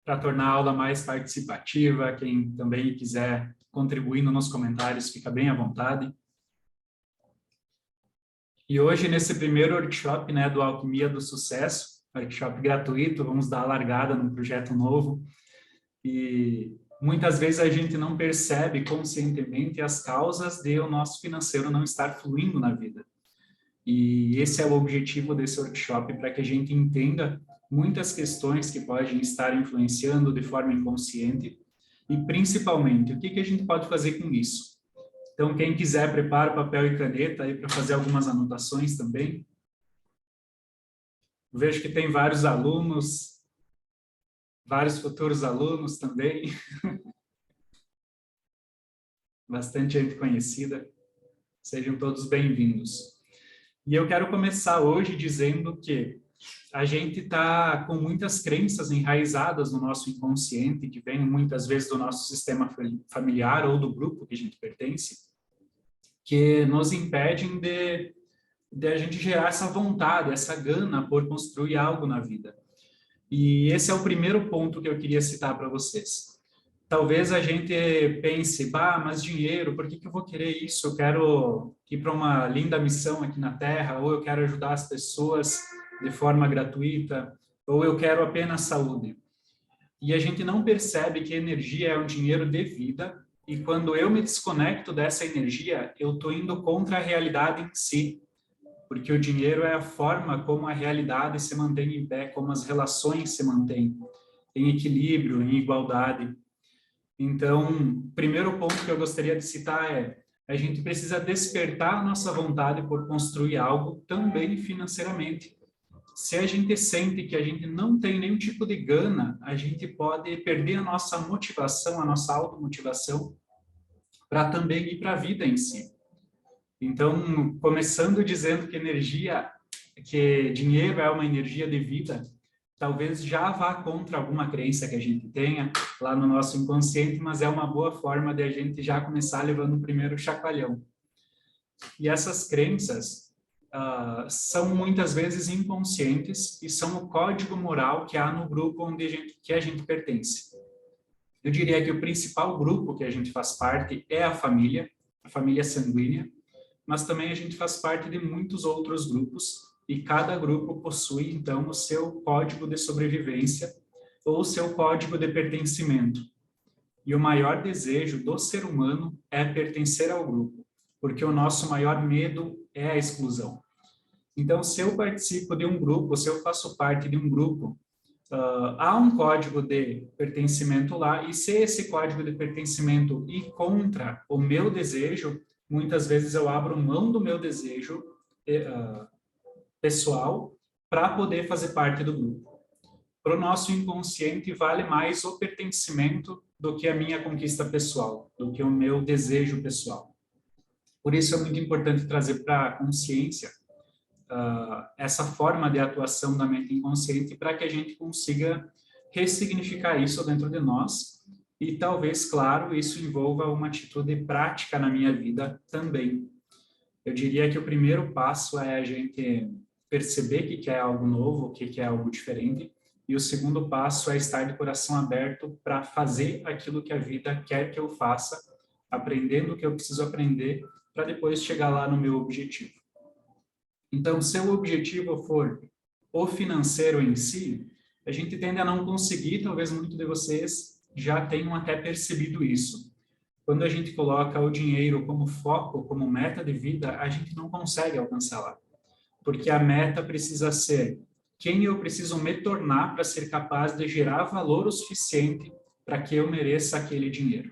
para tornar a aula mais participativa. Quem também quiser contribuindo nos comentários, fica bem à vontade. E hoje, nesse primeiro workshop, né, do Alquimia do Sucesso, workshop gratuito, vamos dar a largada num projeto novo. E muitas vezes a gente não percebe conscientemente as causas de o nosso financeiro não estar fluindo na vida. E esse é o objetivo desse workshop, para que a gente entenda muitas questões que podem estar influenciando de forma inconsciente e, principalmente, o que a gente pode fazer com isso. Então, quem quiser, prepara papel e caneta aí para fazer algumas anotações também. Vejo que tem vários alunos, vários futuros alunos também. Bastante gente conhecida. Sejam todos bem-vindos. E eu quero começar hoje dizendo que a gente está com muitas crenças enraizadas no nosso inconsciente, que vêm muitas vezes do nosso sistema familiar ou do grupo que a gente pertence, que nos impedem de a gente gerar essa vontade, essa gana por construir algo na vida. E esse é o primeiro ponto que eu queria citar para vocês. Talvez a gente pense, mas dinheiro, por que eu vou querer isso? Eu quero ir para uma linda missão aqui na Terra, ou eu quero ajudar as pessoas de forma gratuita, ou eu quero apenas saúde. E a gente não percebe que energia é um dinheiro de vida, e quando eu me desconecto dessa energia, eu estou indo contra a realidade em si, porque o dinheiro é a forma como a realidade se mantém em pé, como as relações se mantêm em equilíbrio, em igualdade. Então, o primeiro ponto que eu gostaria de citar é: a gente precisa despertar a nossa vontade por construir algo também financeiramente. Se a gente sente que a gente não tem nenhum tipo de gana, a gente pode perder a nossa motivação, a nossa automotivação, para também ir para a vida em si. Então, começando dizendo que dinheiro é uma energia de vida, talvez já vá contra alguma crença que a gente tenha lá no nosso inconsciente, mas é uma boa forma de a gente já começar levando o primeiro chacoalhão. E essas crenças são muitas vezes inconscientes e são o código moral que há no grupo que a gente pertence. Eu diria que o principal grupo que a gente faz parte é a família sanguínea, mas também a gente faz parte de muitos outros grupos, e cada grupo possui, então, o seu código de sobrevivência ou o seu código de pertencimento. E o maior desejo do ser humano é pertencer ao grupo, porque o nosso maior medo é a exclusão. Então, se eu participo de um grupo, se eu faço parte de um grupo, há um código de pertencimento lá, e se esse código de pertencimento ir contra o meu desejo, muitas vezes eu abro mão do meu desejo pessoal para poder fazer parte do grupo. Para o nosso inconsciente, vale mais o pertencimento do que a minha conquista pessoal, do que o meu desejo pessoal. Por isso é muito importante trazer para a consciência essa forma de atuação da mente inconsciente, para que a gente consiga ressignificar isso dentro de nós. E talvez, claro, isso envolva uma atitude prática na minha vida também. Eu diria que o primeiro passo é a gente perceber que é algo novo, que é algo diferente, e o segundo passo é estar de coração aberto para fazer aquilo que a vida quer que eu faça, aprendendo o que eu preciso aprender, para depois chegar lá no meu objetivo. Então, se o objetivo for o financeiro em si, a gente tende a não conseguir, talvez muitos de vocês já tenham até percebido isso. Quando a gente coloca o dinheiro como foco, como meta de vida, a gente não consegue alcançar lá. Porque a meta precisa ser quem eu preciso me tornar para ser capaz de gerar valor o suficiente para que eu mereça aquele dinheiro.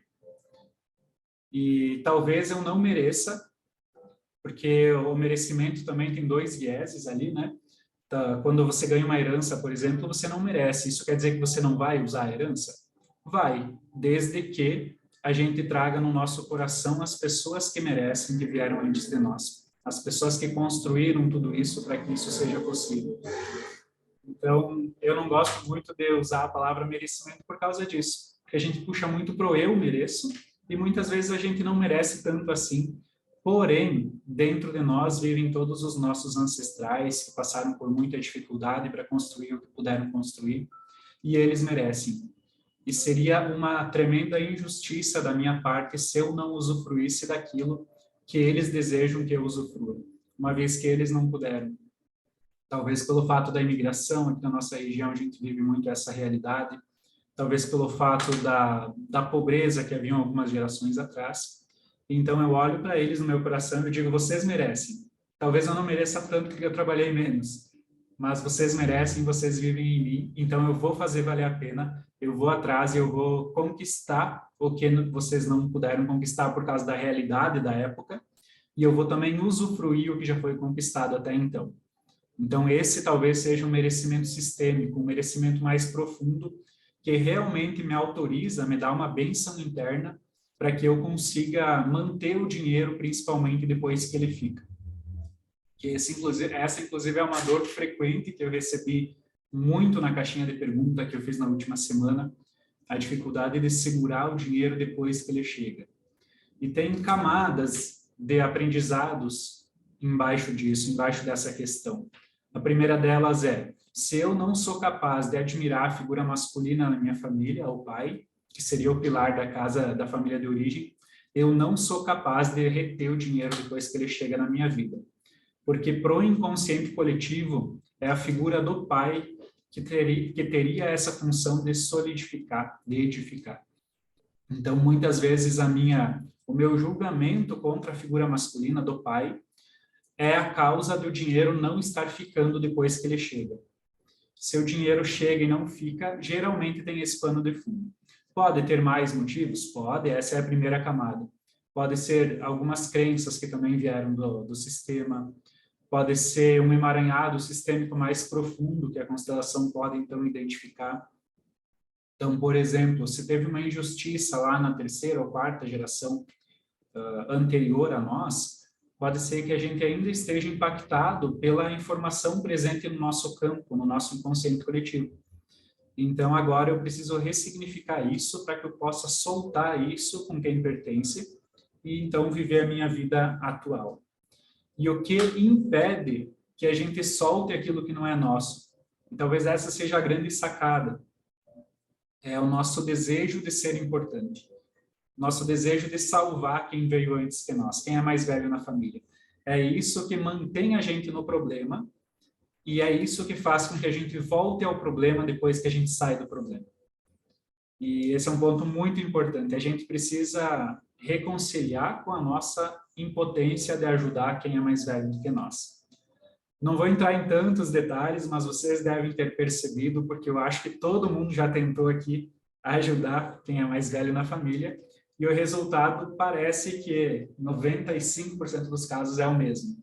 E talvez eu não mereça, porque o merecimento também tem dois vieses ali, né? Quando você ganha uma herança, por exemplo, você não merece. Isso quer dizer que você não vai usar a herança? Vai, desde que a gente traga no nosso coração as pessoas que merecem, que vieram antes de nós. As pessoas que construíram tudo isso para que isso seja possível. Então, eu não gosto muito de usar a palavra merecimento por causa disso. Porque a gente puxa muito pro eu mereço, e muitas vezes a gente não merece tanto assim. Porém, dentro de nós vivem todos os nossos ancestrais que passaram por muita dificuldade para construir o que puderam construir, e eles merecem. E seria uma tremenda injustiça da minha parte se eu não usufruísse daquilo que eles desejam que eu usufrua, uma vez que eles não puderam. Talvez pelo fato da imigração, aqui na nossa região a gente vive muito essa realidade, talvez pelo fato da pobreza que havia algumas gerações atrás. Então eu olho para eles no meu coração e digo, vocês merecem. Talvez eu não mereça tanto porque eu trabalhei menos, mas vocês merecem, vocês vivem em mim, então eu vou fazer valer a pena, eu vou atrás e eu vou conquistar o que vocês não puderam conquistar por causa da realidade da época, e eu vou também usufruir o que já foi conquistado até então. Então esse talvez seja um merecimento sistêmico, um merecimento mais profundo, que realmente me autoriza, me dá uma bênção interna para que eu consiga manter o dinheiro, principalmente depois que ele fica. Que essa, inclusive, é uma dor frequente que eu recebi muito na caixinha de pergunta que eu fiz na última semana, a dificuldade de segurar o dinheiro depois que ele chega. E tem camadas de aprendizados embaixo disso, embaixo dessa questão. A primeira delas é, se eu não sou capaz de admirar a figura masculina na minha família, o pai, que seria o pilar da casa, da família de origem, eu não sou capaz de reter o dinheiro depois que ele chega na minha vida. Porque pro inconsciente coletivo é a figura do pai que teria essa função de solidificar, de edificar. Então, muitas vezes o meu julgamento contra a figura masculina do pai é a causa do dinheiro não estar ficando depois que ele chega. Se o dinheiro chega e não fica, geralmente tem esse pano de fundo. Pode ter mais motivos? Pode, essa é a primeira camada. Pode ser algumas crenças que também vieram do sistema, pode ser um emaranhado sistêmico mais profundo que a constelação pode, então, identificar. Então, por exemplo, se teve uma injustiça lá na terceira ou quarta geração anterior a nós, pode ser que a gente ainda esteja impactado pela informação presente no nosso campo, no nosso inconsciente coletivo. Então, agora eu preciso ressignificar isso para que eu possa soltar isso com quem pertence e, então, viver a minha vida atual. E o que impede que a gente solte aquilo que não é nosso? E talvez essa seja a grande sacada. É o nosso desejo de ser importante. Nosso desejo de salvar quem veio antes que nós, quem é mais velho na família. É isso que mantém a gente no problema e é isso que faz com que a gente volte ao problema depois que a gente sai do problema. E esse é um ponto muito importante. A gente precisa reconciliar com a nossa impotência de ajudar quem é mais velho do que nós. Não vou entrar em tantos detalhes, mas vocês devem ter percebido, porque eu acho que todo mundo já tentou aqui ajudar quem é mais velho na família, e o resultado parece que 95% dos casos é o mesmo.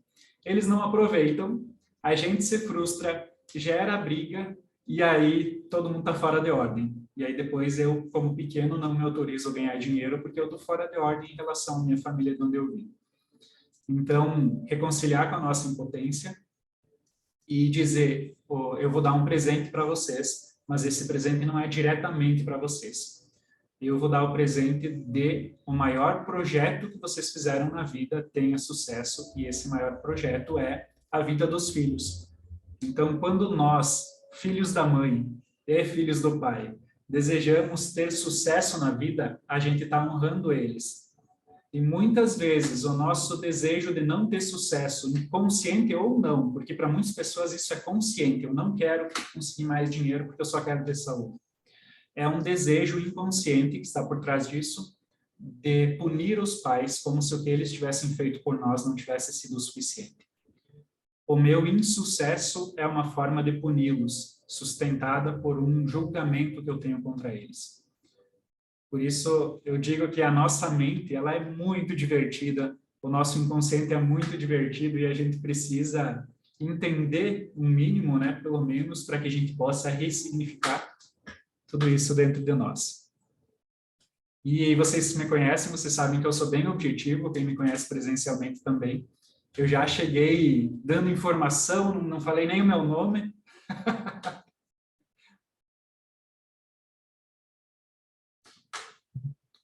Eles não aproveitam, a gente se frustra, gera briga, e aí todo mundo está fora de ordem. E aí depois eu, como pequeno, não me autorizo a ganhar dinheiro porque eu estou fora de ordem em relação à minha família de onde eu vim. Então, reconciliar com a nossa impotência e dizer, eu vou dar um presente para vocês, mas esse presente não é diretamente para vocês. Eu vou dar o presente de o maior projeto que vocês fizeram na vida tenha sucesso, e esse maior projeto é a vida dos filhos. Então, quando nós, filhos da mãe e filhos do pai, desejamos ter sucesso na vida, a gente está honrando eles. E muitas vezes o nosso desejo de não ter sucesso, consciente ou não, porque para muitas pessoas isso é consciente, eu não quero conseguir mais dinheiro porque eu só quero ter saúde. É um desejo inconsciente que está por trás disso, de punir os pais como se o que eles tivessem feito por nós não tivesse sido o suficiente. O meu insucesso é uma forma de puni-los, sustentada por um julgamento que eu tenho contra eles. Por isso, eu digo que a nossa mente, ela é muito divertida, o nosso inconsciente é muito divertido e a gente precisa entender um mínimo, né, pelo menos, para que a gente possa ressignificar tudo isso dentro de nós. E vocês me conhecem, vocês sabem que eu sou bem objetivo, quem me conhece presencialmente também. Eu já cheguei dando informação, não falei nem o meu nome.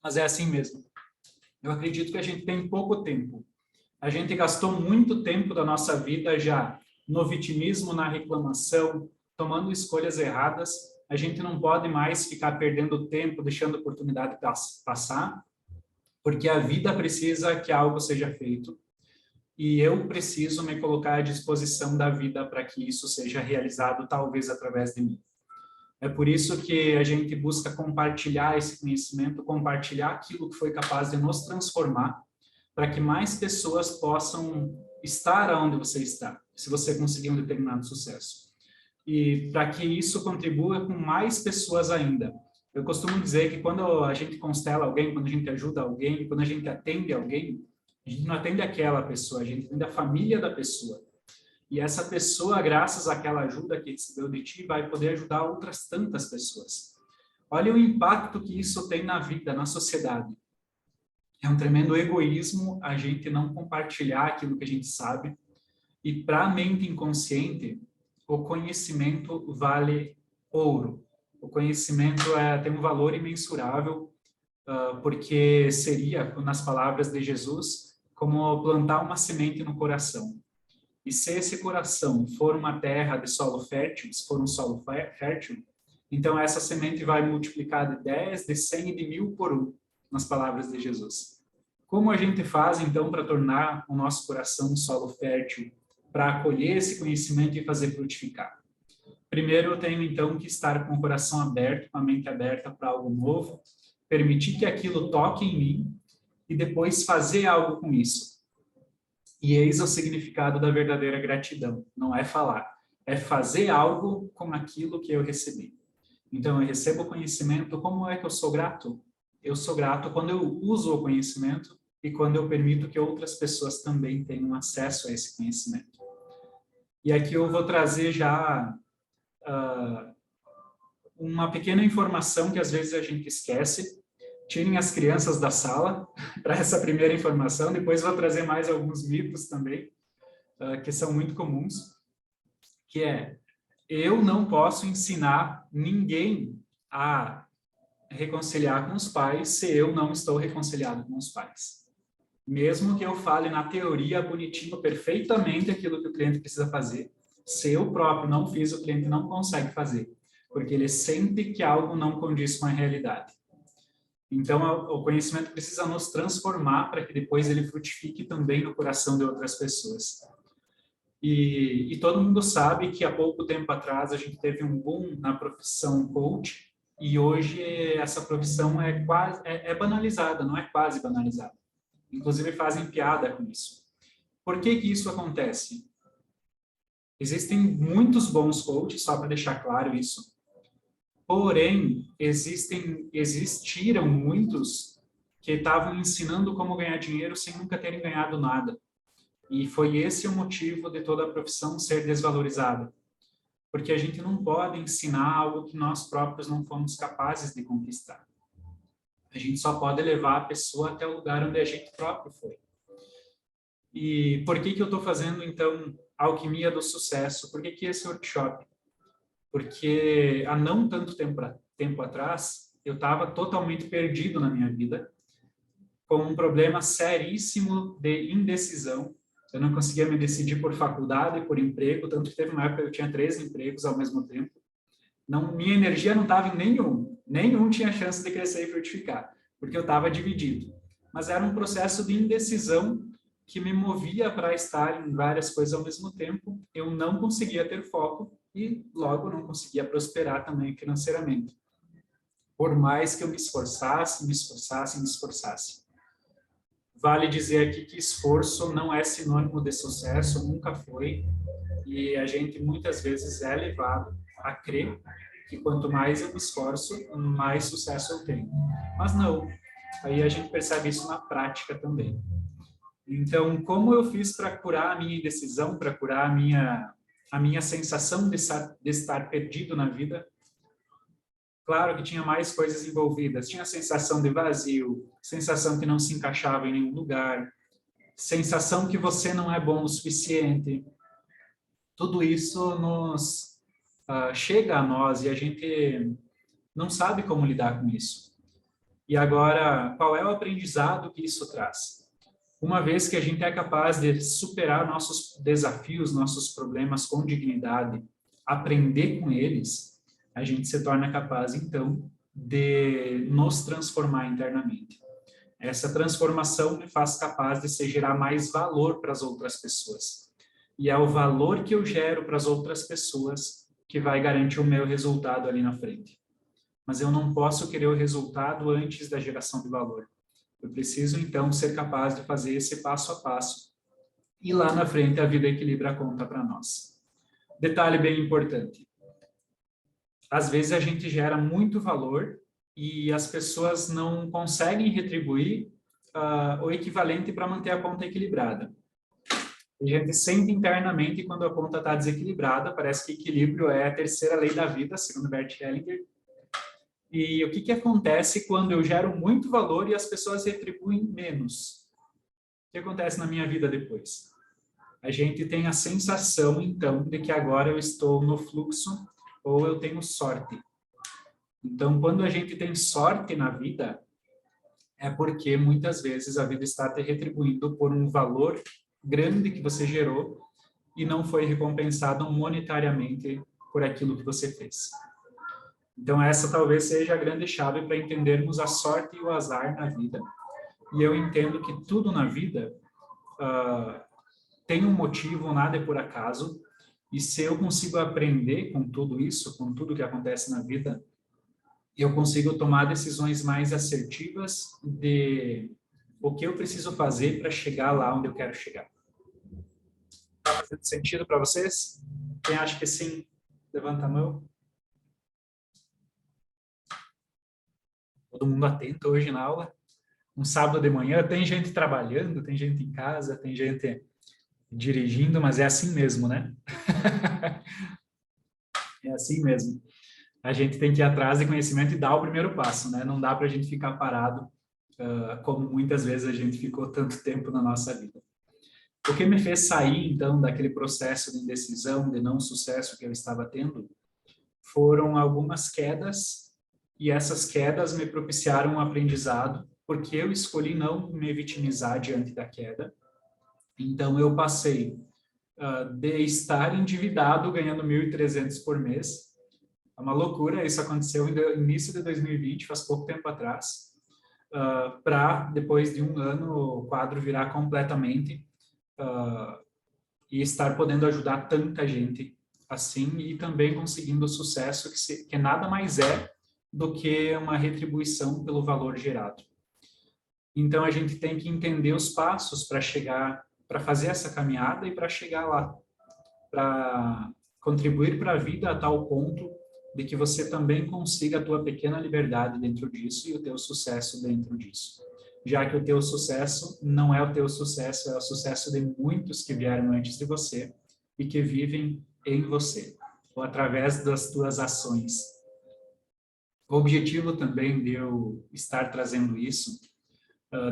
Mas é assim mesmo. Eu acredito que a gente tem pouco tempo. A gente gastou muito tempo da nossa vida já no vitimismo, na reclamação, tomando escolhas erradas. a gente não pode mais ficar perdendo tempo, deixando a oportunidade passar, porque a vida precisa que algo seja feito e eu preciso me colocar à disposição da vida para que isso seja realizado, talvez através de mim. É por isso que a gente busca compartilhar esse conhecimento, compartilhar aquilo que foi capaz de nos transformar, para que mais pessoas possam estar onde você está, se você conseguir um determinado sucesso. E para que isso contribua com mais pessoas ainda. Eu costumo dizer que quando a gente constela alguém, quando a gente ajuda alguém, quando a gente atende alguém, a gente não atende aquela pessoa, a gente atende a família da pessoa. E essa pessoa, graças àquela ajuda que recebeu de ti, vai poder ajudar outras tantas pessoas. Olha o impacto que isso tem na vida, na sociedade. É um tremendo egoísmo a gente não compartilhar aquilo que a gente sabe. E para a mente inconsciente, o conhecimento vale ouro. O conhecimento tem um valor imensurável, porque seria, nas palavras de Jesus, como plantar uma semente no coração. E se esse coração for uma terra de solo fértil, se for um solo fértil, então essa semente vai multiplicar de 10, de 100 e de 1000 por 1, nas palavras de Jesus. Como a gente faz, então, para tornar o nosso coração um solo fértil, para acolher esse conhecimento e fazer frutificar? Primeiro, eu tenho, então, que estar com o coração aberto, com a mente aberta para algo novo, permitir que aquilo toque em mim e depois fazer algo com isso. E eis o significado da verdadeira gratidão. Não é falar, é fazer algo com aquilo que eu recebi. Então, eu recebo o conhecimento, como é que eu sou grato? Eu sou grato quando eu uso o conhecimento e quando eu permito que outras pessoas também tenham acesso a esse conhecimento. E aqui eu vou trazer já uma pequena informação que às vezes a gente esquece. Tirem as crianças da sala para essa primeira informação. Depois vou trazer mais alguns mitos também, que são muito comuns, que é: eu não posso ensinar ninguém a reconciliar com os pais se eu não estou reconciliado com os pais. Mesmo que eu fale na teoria bonitinho, perfeitamente aquilo que o cliente precisa fazer, se eu próprio não fiz, o cliente não consegue fazer, porque ele sente que algo não condiz com a realidade. Então, o conhecimento precisa nos transformar para que depois ele frutifique também no coração de outras pessoas. E todo mundo sabe que há pouco tempo atrás a gente teve um boom na profissão coach, e hoje essa profissão é banalizada, não é quase banalizada. Inclusive fazem piada com isso. Por que isso acontece? Existem muitos bons coaches, só para deixar claro isso. Porém, existiram muitos que estavam ensinando como ganhar dinheiro sem nunca terem ganhado nada. E foi esse o motivo de toda a profissão ser desvalorizada. Porque a gente não pode ensinar algo que nós próprios não fomos capazes de conquistar. A gente só pode levar a pessoa até o lugar onde a gente próprio foi. E por que eu estou fazendo, então, Alquimia do Sucesso? Por que esse workshop? Porque há não tanto tempo atrás, eu estava totalmente perdido na minha vida, com um problema seríssimo de indecisão. Eu não conseguia me decidir por faculdade e por emprego, tanto que teve uma época que eu tinha 3 empregos ao mesmo tempo. Minha energia não estava em nenhum tinha chance de crescer e frutificar, porque eu estava dividido. Mas era um processo de indecisão que me movia para estar em várias coisas ao mesmo tempo. Eu não conseguia ter foco e logo não conseguia prosperar também financeiramente. Por mais que eu me esforçasse. Vale dizer aqui que esforço não é sinônimo de sucesso, nunca foi, e a gente muitas vezes é levado a crer que quanto mais eu me esforço, mais sucesso eu tenho. Mas não, aí a gente percebe isso na prática também. Então, como eu fiz para curar a minha indecisão, para curar a minha sensação de estar perdido na vida? Claro que tinha mais coisas envolvidas. Tinha a sensação de vazio, sensação que não se encaixava em nenhum lugar, sensação que você não é bom o suficiente. Tudo isso chega a nós e a gente não sabe como lidar com isso. E agora, qual é o aprendizado que isso traz? Uma vez que a gente é capaz de superar nossos desafios, nossos problemas com dignidade, aprender com eles, a gente se torna capaz, então, de nos transformar internamente. Essa transformação me faz capaz de se gerar mais valor para as outras pessoas. E é o valor que eu gero para as outras pessoas que vai garantir o meu resultado ali na frente. Mas eu não posso querer o resultado antes da geração de valor. Eu preciso, então, ser capaz de fazer esse passo a passo. E lá na frente a vida equilibra a conta para nós. Detalhe bem importante. Às vezes a gente gera muito valor e as pessoas não conseguem retribuir o equivalente para manter a conta equilibrada. A gente sente internamente quando a conta está desequilibrada, parece que equilíbrio é a terceira lei da vida, segundo Bert Hellinger. E o que acontece quando eu gero muito valor e as pessoas retribuem menos? O que acontece na minha vida depois? A gente tem a sensação, então, de que agora eu estou no fluxo ou eu tenho sorte. Então, quando a gente tem sorte na vida, é porque muitas vezes a vida está te retribuindo por um valor grande que você gerou e não foi recompensado monetariamente por aquilo que você fez. Então, essa talvez seja a grande chave para entendermos a sorte e o azar na vida. E eu entendo que tudo na vida tem um motivo, nada é por acaso. E se eu consigo aprender com tudo isso, com tudo que acontece na vida, eu consigo tomar decisões mais assertivas de o que eu preciso fazer para chegar lá onde eu quero chegar. Está fazendo sentido para vocês? Quem acha que sim, levanta a mão. Todo mundo atento hoje na aula. Um sábado de manhã, tem gente trabalhando, tem gente em casa, tem gente dirigindo, mas é assim mesmo, né? É assim mesmo. A gente tem que ir atrás de conhecimento e dar o primeiro passo, né? Não dá para a gente ficar parado, como muitas vezes a gente ficou tanto tempo na nossa vida. O que me fez sair, então, daquele processo de indecisão, de não sucesso que eu estava tendo, foram algumas quedas, e essas quedas me propiciaram um aprendizado, porque eu escolhi não me vitimizar diante da queda. Então, eu passei de estar endividado, ganhando 1.300 por mês. É uma loucura, isso aconteceu no início de 2020, faz pouco tempo atrás, para, depois de um ano, o quadro virar completamente e estar podendo ajudar tanta gente assim e também conseguindo o sucesso que nada mais é do que uma retribuição pelo valor gerado. Então, a gente tem que entender os passos para chegar, para fazer essa caminhada e para chegar lá, para contribuir para a vida a tal ponto de que você também consiga a tua pequena liberdade dentro disso e o teu sucesso dentro disso. Já que o teu sucesso não é o teu sucesso, é o sucesso de muitos que vieram antes de você e que vivem em você, ou através das tuas ações. O objetivo também de eu estar trazendo isso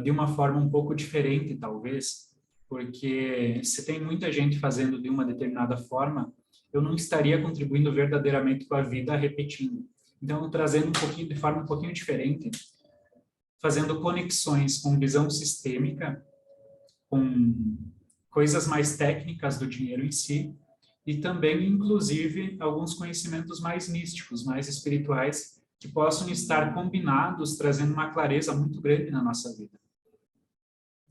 de uma forma um pouco diferente, talvez, porque se tem muita gente fazendo de uma determinada forma, eu não estaria contribuindo verdadeiramente com a vida repetindo. Então, trazendo de forma um pouquinho diferente, fazendo conexões com visão sistêmica, com coisas mais técnicas do dinheiro em si, e também, inclusive, alguns conhecimentos mais místicos, mais espirituais, que possam estar combinados, trazendo uma clareza muito grande na nossa vida.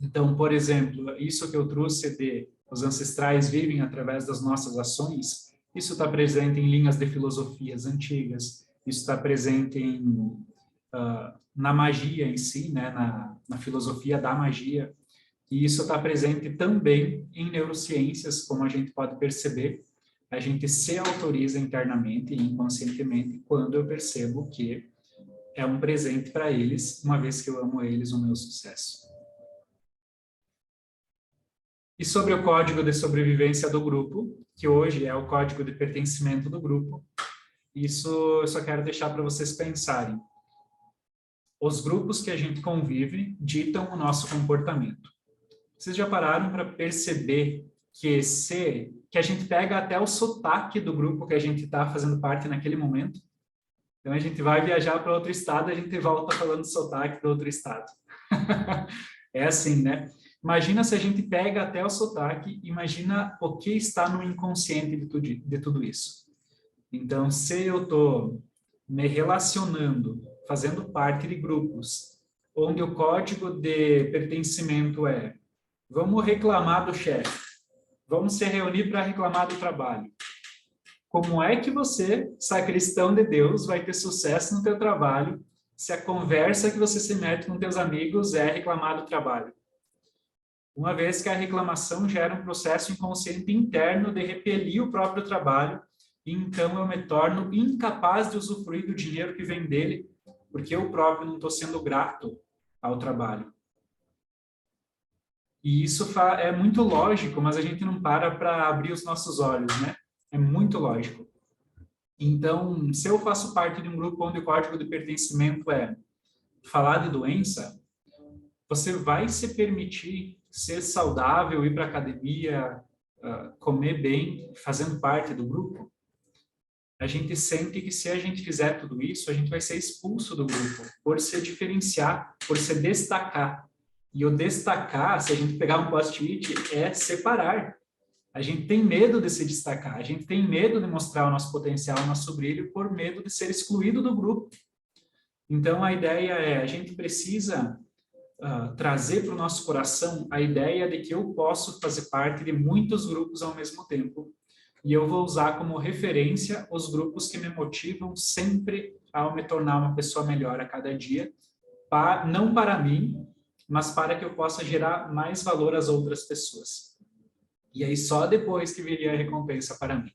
Então, por exemplo, isso que eu trouxe de os ancestrais vivem através das nossas ações, isso está presente em linhas de filosofias antigas, isso está presente na magia em si, né, na filosofia da magia, e isso está presente também em neurociências, como a gente pode perceber, a gente se autoriza internamente e inconscientemente quando eu percebo que é um presente para eles, uma vez que eu amo eles, o meu sucesso. E sobre o código de sobrevivência do grupo, que hoje é o código de pertencimento do grupo, isso eu só quero deixar para vocês pensarem. Os grupos que a gente convive ditam o nosso comportamento. Vocês já pararam para perceber que a gente pega até o sotaque do grupo que a gente está fazendo parte naquele momento? Então, a gente vai viajar para outro estado, a gente volta falando sotaque do outro estado. É assim, né? Imagina se a gente pega até o sotaque, imagina o que está no inconsciente de tudo isso. Então, se eu estou me relacionando, fazendo parte de grupos, onde o código de pertencimento é: vamos reclamar do chefe, vamos se reunir para reclamar do trabalho. Como é que você, sacristão de Deus, vai ter sucesso no teu trabalho se a conversa que você se mete com teus amigos é reclamar do trabalho? Uma vez que a reclamação gera um processo inconsciente interno de repelir o próprio trabalho, e então eu me torno incapaz de usufruir do dinheiro que vem dele, porque eu próprio não estou sendo grato ao trabalho. E isso é muito lógico, mas a gente não para abrir os nossos olhos, né? É muito lógico. Então, se eu faço parte de um grupo onde o código de pertencimento é falar de doença, você vai se permitir ser saudável, ir para a academia, comer bem, fazendo parte do grupo? A gente sente que se a gente fizer tudo isso, a gente vai ser expulso do grupo, por se diferenciar, por se destacar. E o destacar, se a gente pegar um post-it, é separar. A gente tem medo de se destacar, a gente tem medo de mostrar o nosso potencial, o nosso brilho, por medo de ser excluído do grupo. Então, a ideia é, a gente precisa trazer para o nosso coração a ideia de que eu posso fazer parte de muitos grupos ao mesmo tempo, e eu vou usar como referência os grupos que me motivam sempre a me tornar uma pessoa melhor a cada dia, não para mim, mas para que eu possa gerar mais valor às outras pessoas. E aí só depois que viria a recompensa para mim.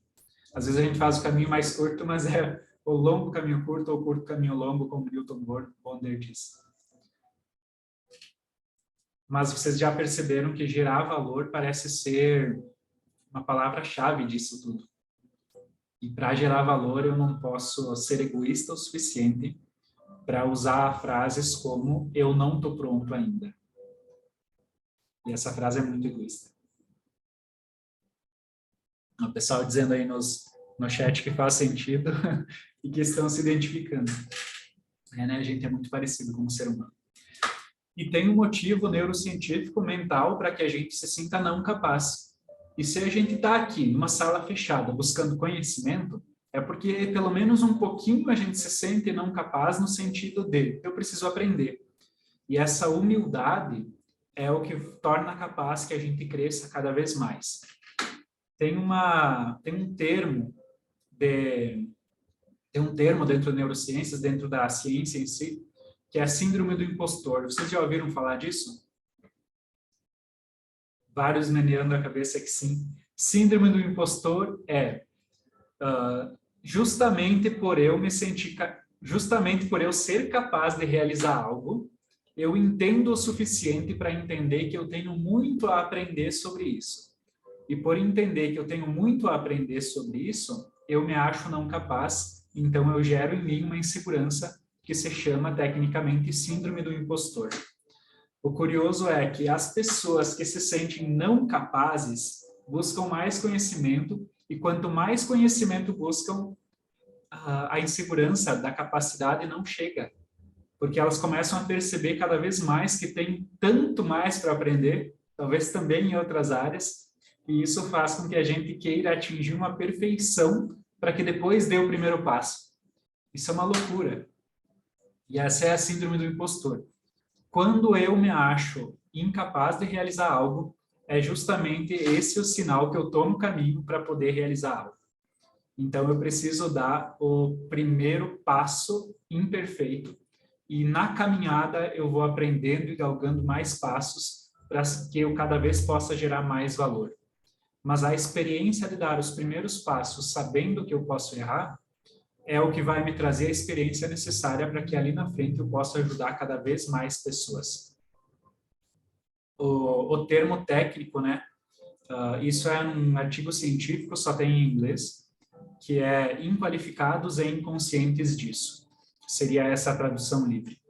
Às vezes a gente faz o caminho mais curto, mas é o longo caminho curto ou o curto caminho longo, como Milton Bonder diz. Mas vocês já perceberam que gerar valor parece ser uma palavra-chave disso tudo. E para gerar valor, eu não posso ser egoísta o suficiente para usar frases como eu não estou pronto ainda. E essa frase é muito egoísta. O pessoal dizendo aí no chat que faz sentido e que estão se identificando. Né? A gente é muito parecido como ser humano. E tem um motivo neurocientífico mental para que a gente se sinta não capaz. E se a gente está aqui, numa sala fechada, buscando conhecimento, é porque pelo menos um pouquinho a gente se sente não capaz no sentido de eu preciso aprender. E essa humildade é o que torna capaz que a gente cresça cada vez mais. Tem um termo dentro da neurociências, dentro da ciência em si, que é a síndrome do impostor. Vocês já ouviram falar disso? Vários meneando a cabeça que sim. Síndrome do impostor é justamente por eu ser capaz de realizar algo, eu entendo o suficiente para entender que eu tenho muito a aprender sobre isso. E por entender que eu tenho muito a aprender sobre isso, eu me acho não capaz, então eu gero em mim uma insegurança que se chama tecnicamente síndrome do impostor. O curioso é que as pessoas que se sentem não capazes buscam mais conhecimento, e quanto mais conhecimento buscam, a insegurança da capacidade não chega, porque elas começam a perceber cada vez mais que tem tanto mais para aprender, talvez também em outras áreas, e isso faz com que a gente queira atingir uma perfeição para que depois dê o primeiro passo. Isso é uma loucura. E essa é a síndrome do impostor. Quando eu me acho incapaz de realizar algo, é justamente esse o sinal que eu estou no caminho para poder realizar algo. Então, eu preciso dar o primeiro passo imperfeito, e na caminhada eu vou aprendendo e galgando mais passos para que eu cada vez possa gerar mais valor. Mas a experiência de dar os primeiros passos sabendo que eu posso errar é o que vai me trazer a experiência necessária para que ali na frente eu possa ajudar cada vez mais pessoas. O termo técnico, né? Isso é um artigo científico, só tem em inglês, que é inqualificados e inconscientes disso. Seria essa a tradução livre.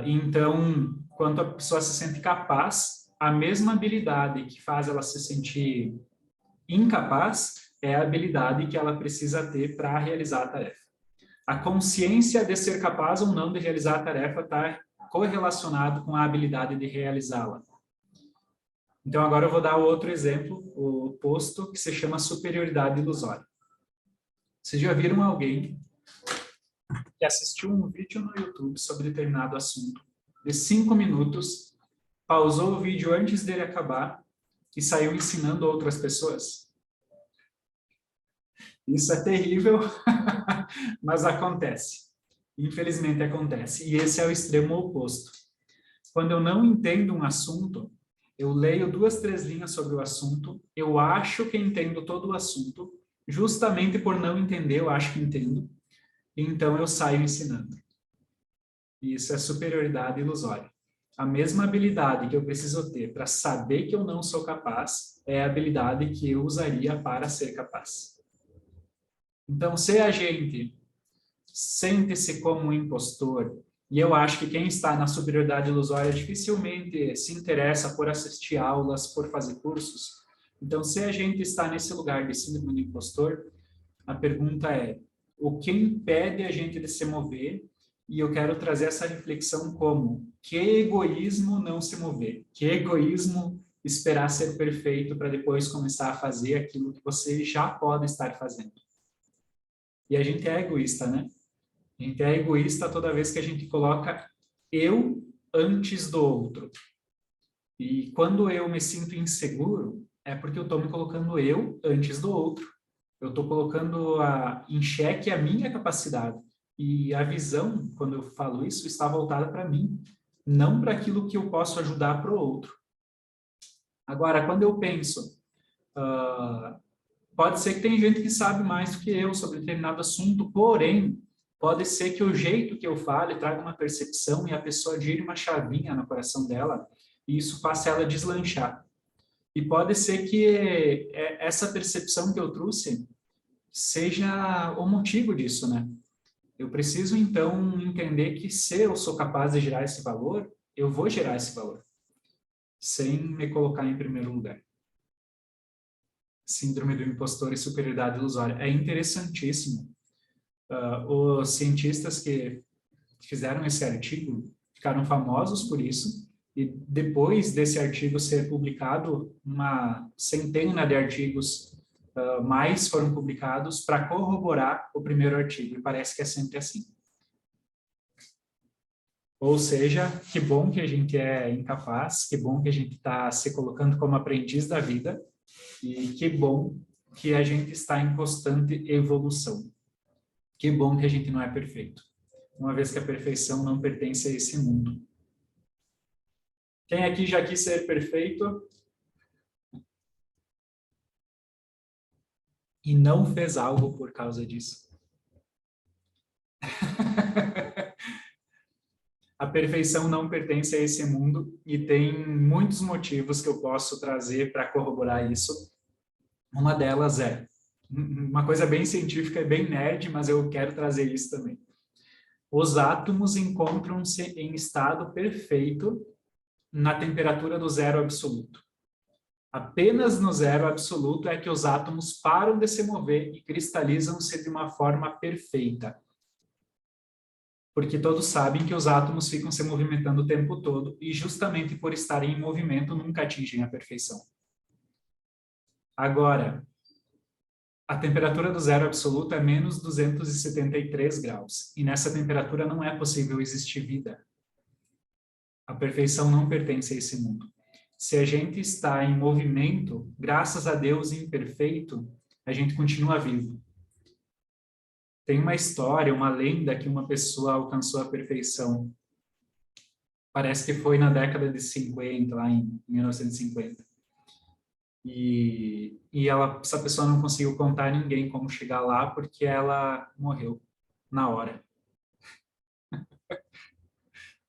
Então, quando a pessoa se sente capaz, a mesma habilidade que faz ela se sentir incapaz é a habilidade que ela precisa ter para realizar a tarefa. A consciência de ser capaz ou não de realizar a tarefa está correlacionado com a habilidade de realizá-la. Então, agora eu vou dar outro exemplo, o oposto, que se chama superioridade ilusória. Vocês já viram alguém que assistiu um vídeo no YouTube sobre determinado assunto, de 5 minutos, pausou o vídeo antes dele acabar e saiu ensinando outras pessoas? Isso é terrível, mas acontece. Infelizmente acontece. E esse é o extremo oposto. Quando eu não entendo um assunto, eu leio 2, 3 linhas sobre o assunto, eu acho que entendo todo o assunto, justamente por não entender, eu acho que entendo, então eu saio ensinando. E isso é superioridade ilusória. A mesma habilidade que eu preciso ter para saber que eu não sou capaz é a habilidade que eu usaria para ser capaz. Então, se a gente sente-se como um impostor, e eu acho que quem está na superioridade ilusória dificilmente se interessa por assistir aulas, por fazer cursos. Então, se a gente está nesse lugar de síndrome do impostor, a pergunta é: o que impede a gente de se mover? E eu quero trazer essa reflexão como: que egoísmo não se mover? Que egoísmo esperar ser perfeito para depois começar a fazer aquilo que você já pode estar fazendo? E a gente é egoísta, né? A gente é egoísta toda vez que a gente coloca eu antes do outro. E quando eu me sinto inseguro, é porque eu estou me colocando eu antes do outro. Eu estou colocando em xeque a minha capacidade. E a visão, quando eu falo isso, está voltada para mim, não para aquilo que eu posso ajudar para o outro. Agora, quando eu penso, pode ser que tem gente que sabe mais do que eu sobre determinado assunto, porém, pode ser que o jeito que eu fale traga uma percepção e a pessoa gire uma chavinha no coração dela e isso faça ela deslanchar. E pode ser que essa percepção que eu trouxe seja o motivo disso, né? Eu preciso, então, entender que se eu sou capaz de gerar esse valor, eu vou gerar esse valor, sem me colocar em primeiro lugar. Síndrome do impostor e superioridade ilusória. É interessantíssimo. Os cientistas que fizeram esse artigo ficaram famosos por isso, e depois desse artigo ser publicado, uma centena de artigos mais foram publicados para corroborar o primeiro artigo, e parece que é sempre assim. Ou seja, que bom que a gente é incapaz, que bom que a gente está se colocando como aprendiz da vida, e que bom que a gente está em constante evolução. Que bom que a gente não é perfeito, uma vez que a perfeição não pertence a esse mundo. Quem aqui já quis ser perfeito e não fez algo por causa disso? A perfeição não pertence a esse mundo e tem muitos motivos que eu posso trazer para corroborar isso. Uma delas é uma coisa bem científica e bem nerd, mas eu quero trazer isso também. Os átomos encontram-se em estado perfeito na temperatura do zero absoluto. Apenas no zero absoluto é que os átomos param de se mover e cristalizam-se de uma forma perfeita. Porque todos sabem que os átomos ficam se movimentando o tempo todo e justamente por estarem em movimento nunca atingem a perfeição. Agora, a temperatura do zero absoluto é menos 273 graus e nessa temperatura não é possível existir vida. A perfeição não pertence a esse mundo. Se a gente está em movimento, graças a Deus imperfeito, a gente continua vivo. Tem uma história, uma lenda que uma pessoa alcançou a perfeição. Parece que foi na década de 50, lá em 1950. E essa pessoa não conseguiu contar a ninguém como chegar lá porque ela morreu na hora.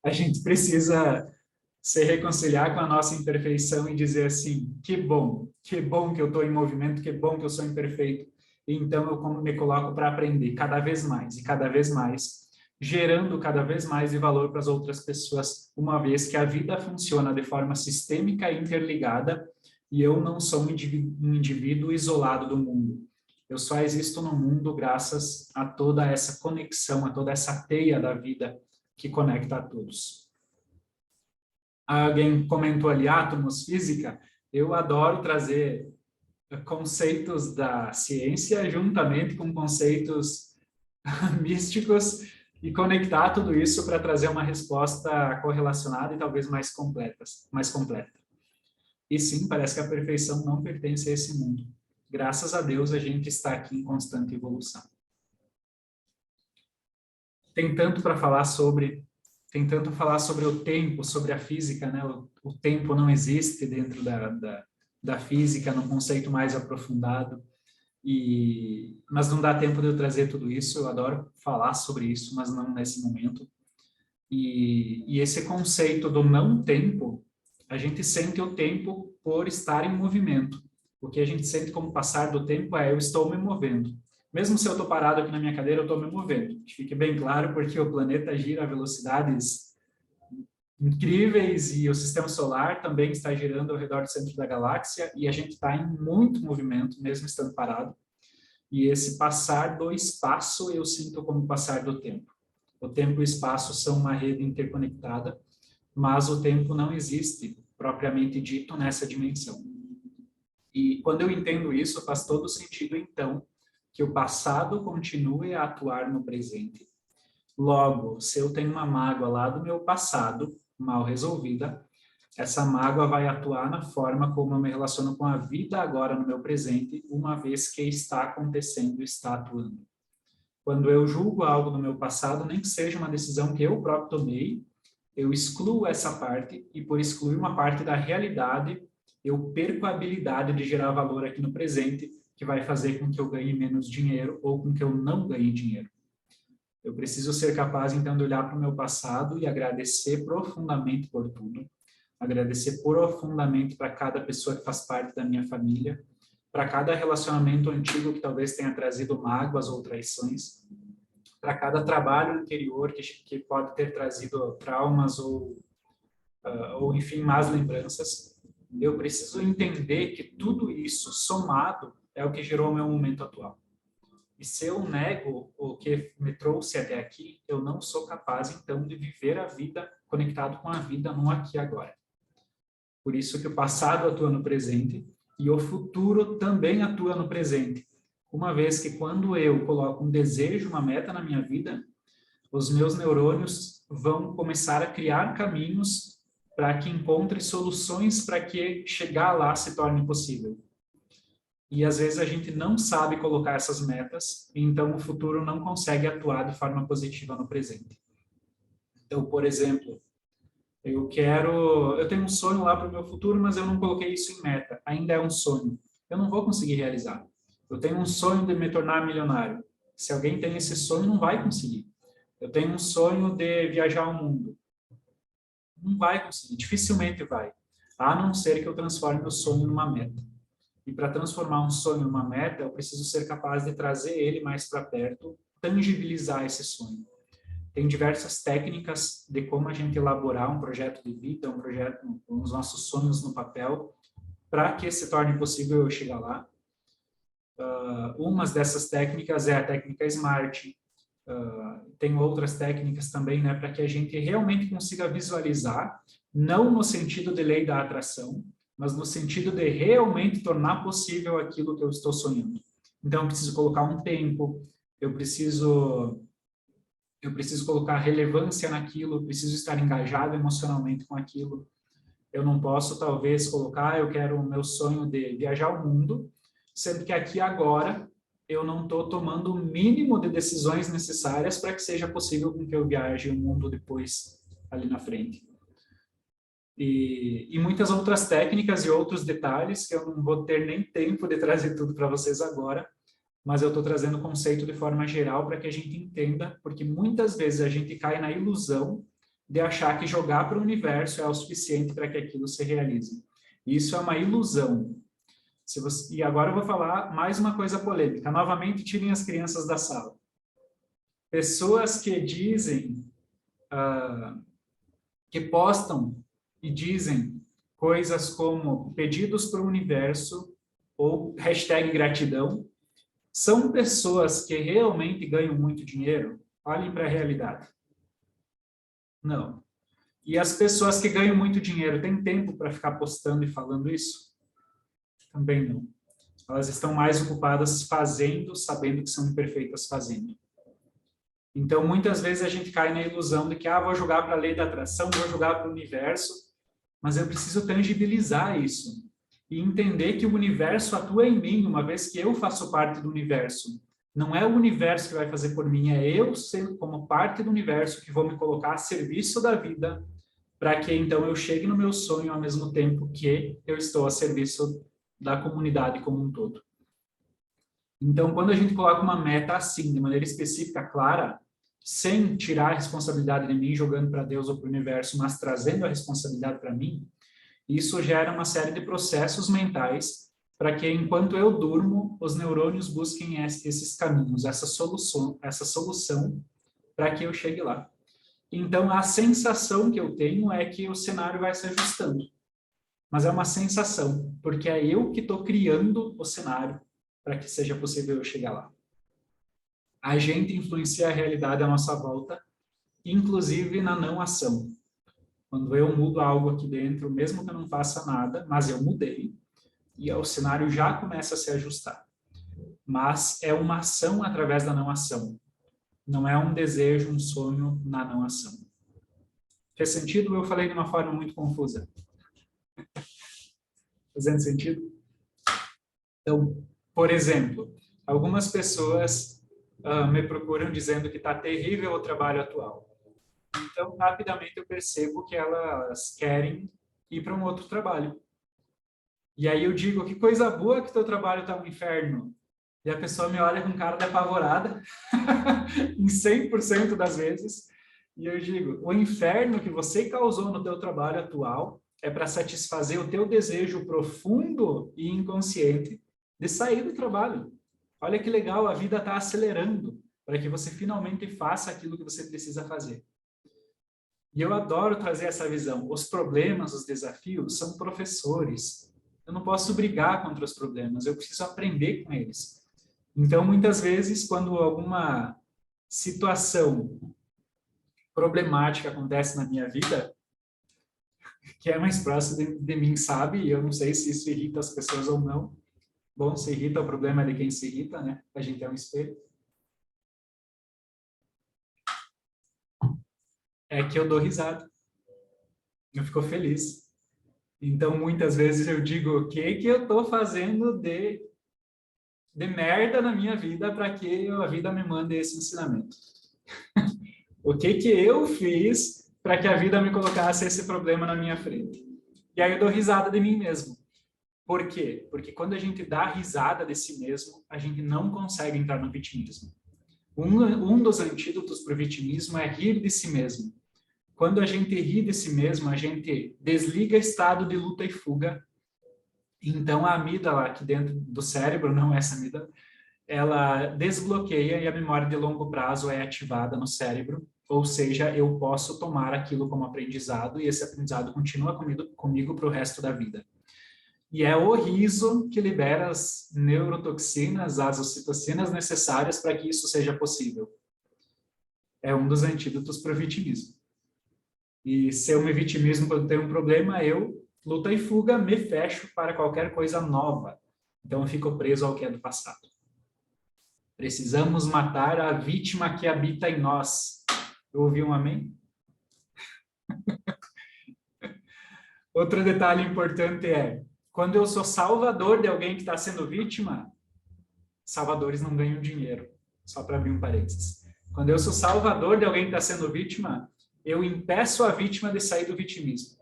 A gente precisa se reconciliar com a nossa imperfeição e dizer assim: que bom que eu estou em movimento, que bom que eu sou imperfeito. E então eu me coloco para aprender cada vez mais e cada vez mais, gerando cada vez mais de valor para as outras pessoas, uma vez que a vida funciona de forma sistêmica e interligada e eu não sou um indivíduo isolado do mundo. Eu só existo no mundo graças a toda essa conexão, a toda essa teia da vida que conecta a todos. Alguém comentou ali átomos, física. Eu adoro trazer conceitos da ciência juntamente com conceitos místicos e conectar tudo isso para trazer uma resposta correlacionada e talvez mais completa, mais completa. E sim, parece que a perfeição não pertence a esse mundo. Graças a Deus, a gente está aqui em constante evolução. Tem tanto para falar sobre, tem tanto falar sobre o tempo, sobre a física, né? O tempo não existe dentro da física, num conceito mais aprofundado. Mas não dá tempo de eu trazer tudo isso. Eu adoro falar sobre isso, mas não nesse momento. E esse conceito do não tempo, a gente sente o tempo por estar em movimento. O que a gente sente como passar do tempo é eu estou me movendo. Mesmo se eu estou parado aqui na minha cadeira, eu estou me movendo. Que fique bem claro, porque o planeta gira a velocidades incríveis e o sistema solar também está girando ao redor do centro da galáxia e a gente está em muito movimento, mesmo estando parado. E esse passar do espaço eu sinto como passar do tempo. O tempo e o espaço são uma rede interconectada, mas o tempo não existe, propriamente dito, nessa dimensão. E quando eu entendo isso, faz todo sentido, então, que o passado continue a atuar no presente. Logo, se eu tenho uma mágoa lá do meu passado, mal resolvida, essa mágoa vai atuar na forma como eu me relaciono com a vida agora no meu presente, uma vez que está acontecendo, está atuando. Quando eu julgo algo do meu passado, nem que seja uma decisão que eu próprio tomei, eu excluo essa parte e por excluir uma parte da realidade, eu perco a habilidade de gerar valor aqui no presente, que vai fazer com que eu ganhe menos dinheiro ou com que eu não ganhe dinheiro. Eu preciso ser capaz, então, de olhar para o meu passado e agradecer profundamente por tudo. Agradecer profundamente para cada pessoa que faz parte da minha família, para cada relacionamento antigo que talvez tenha trazido mágoas ou traições, para cada trabalho anterior que pode ter trazido traumas ou enfim, más lembranças. Eu preciso entender que tudo isso somado é o que gerou o meu momento atual. E se eu nego o que me trouxe até aqui, eu não sou capaz, então, de viver a vida conectado com a vida no aqui e agora. Por isso que o passado atua no presente e o futuro também atua no presente. Uma vez que quando eu coloco um desejo, uma meta na minha vida, os meus neurônios vão começar a criar caminhos para que encontre soluções para que chegar lá se torne possível. E às vezes a gente não sabe colocar essas metas, então o futuro não consegue atuar de forma positiva no presente. Então, por exemplo, eu tenho um sonho lá para o meu futuro, mas eu não coloquei isso em meta, ainda é um sonho. Eu não vou conseguir realizar. Eu tenho um sonho de me tornar milionário. Se alguém tem esse sonho, não vai conseguir. Eu tenho um sonho de viajar ao mundo. Não vai conseguir, dificilmente vai. A não ser que eu transforme o sonho numa meta. E para transformar um sonho numa meta, eu preciso ser capaz de trazer ele mais para perto, tangibilizar esse sonho. Tem diversas técnicas de como a gente elaborar um projeto de vida, um projeto com os nossos sonhos no papel, para que se torne possível eu chegar lá. Uma dessas técnicas é a técnica SMART. Tem outras técnicas também, né, para que a gente realmente consiga visualizar, não no sentido de lei da atração, mas no sentido de realmente tornar possível aquilo que eu estou sonhando. Então, eu preciso colocar um tempo, eu preciso colocar relevância naquilo, eu preciso estar engajado emocionalmente com aquilo. Eu não posso, talvez, colocar, eu quero o meu sonho de viajar ao mundo, sendo que aqui agora eu não estou tomando o mínimo de decisões necessárias para que seja possível com que eu viaje o mundo depois, ali na frente. E muitas outras técnicas e outros detalhes que eu não vou ter nem tempo de trazer tudo para vocês agora, mas eu estou trazendo o conceito de forma geral para que a gente entenda, porque muitas vezes a gente cai na ilusão de achar que jogar para o universo é o suficiente para que aquilo se realize. Isso é uma ilusão. E agora eu vou falar mais uma coisa polêmica. Novamente, tirem as crianças da sala. Pessoas que dizem, que postam e dizem coisas como pedidos para o universo ou hashtag gratidão, são pessoas que realmente ganham muito dinheiro? Olhem para a realidade. Não. E as pessoas que ganham muito dinheiro têm tempo para ficar postando e falando isso? Também não. Elas estão mais ocupadas fazendo, sabendo que são imperfeitas fazendo. Então, muitas vezes a gente cai na ilusão de que, vou jogar para a lei da atração, vou jogar para o universo, mas eu preciso tangibilizar isso e entender que o universo atua em mim, uma vez que eu faço parte do universo. Não é o universo que vai fazer por mim, é eu, sendo como parte do universo, que vou me colocar a serviço da vida, para que então eu chegue no meu sonho ao mesmo tempo que eu estou a serviço da comunidade como um todo. Então, quando a gente coloca uma meta assim, de maneira específica, clara, sem tirar a responsabilidade de mim, jogando para Deus ou para o universo, mas trazendo a responsabilidade para mim, isso gera uma série de processos mentais para que, enquanto eu durmo, os neurônios busquem esses caminhos, essa solução para que eu chegue lá. Então, a sensação que eu tenho é que o cenário vai se ajustando. Mas é uma sensação, porque é eu que estou criando o cenário para que seja possível eu chegar lá. A gente influencia a realidade à nossa volta, inclusive na não ação. Quando eu mudo algo aqui dentro, mesmo que eu não faça nada, mas eu mudei, e o cenário já começa a se ajustar. Mas é uma ação através da não ação. Não é um desejo, um sonho na não ação. Fez sentido? Eu falei de uma forma muito confusa. Fazendo sentido? Então, por exemplo, algumas pessoas me procuram dizendo que está terrível o trabalho atual. Então, rapidamente eu percebo que elas querem ir para um outro trabalho. E aí eu digo, que coisa boa que teu trabalho está um inferno. E a pessoa me olha com cara de apavorada, em 100% das vezes. E eu digo, o inferno que você causou no teu trabalho atual é para satisfazer o teu desejo profundo e inconsciente de sair do trabalho. Olha que legal, a vida está acelerando para que você finalmente faça aquilo que você precisa fazer. E eu adoro trazer essa visão. Os problemas, os desafios são professores. Eu não posso brigar contra os problemas, eu preciso aprender com eles. Então, muitas vezes, quando alguma situação problemática acontece na minha vida, que é mais próximo de mim sabe, e eu não sei se isso irrita as pessoas ou não. Bom, se irrita, o problema é de quem se irrita, né? A gente é um espelho. É que eu dou risada. Eu fico feliz. Então, muitas vezes eu digo, o que que eu estou fazendo de merda na minha vida para que a vida me mande esse ensinamento? O que que eu fiz para que a vida me colocasse esse problema na minha frente? E aí eu dou risada de mim mesmo. Por quê? Porque quando a gente dá risada de si mesmo, a gente não consegue entrar no vitimismo. Um dos antídotos para o vitimismo é rir de si mesmo. Quando a gente ri de si mesmo, a gente desliga estado de luta e fuga. Então, a amígdala aqui dentro do cérebro, não essa amígdala, ela desbloqueia e a memória de longo prazo é ativada no cérebro. Ou seja, eu posso tomar aquilo como aprendizado e esse aprendizado continua comigo para o resto da vida. E é o riso que libera as neurotoxinas, as ocitocinas necessárias para que isso seja possível. É um dos antídotos para o vitimismo. E se eu me vitimismo quando tenho um problema, eu, luta e fuga, me fecho para qualquer coisa nova. Então eu fico preso ao que é do passado. Precisamos matar a vítima que habita em nós. Eu ouvi um amém? Outro detalhe importante é, quando eu sou salvador de alguém que está sendo vítima, salvadores não ganham dinheiro. Só para abrir um parênteses. Quando eu sou salvador de alguém que está sendo vítima, eu impeço a vítima de sair do vitimismo.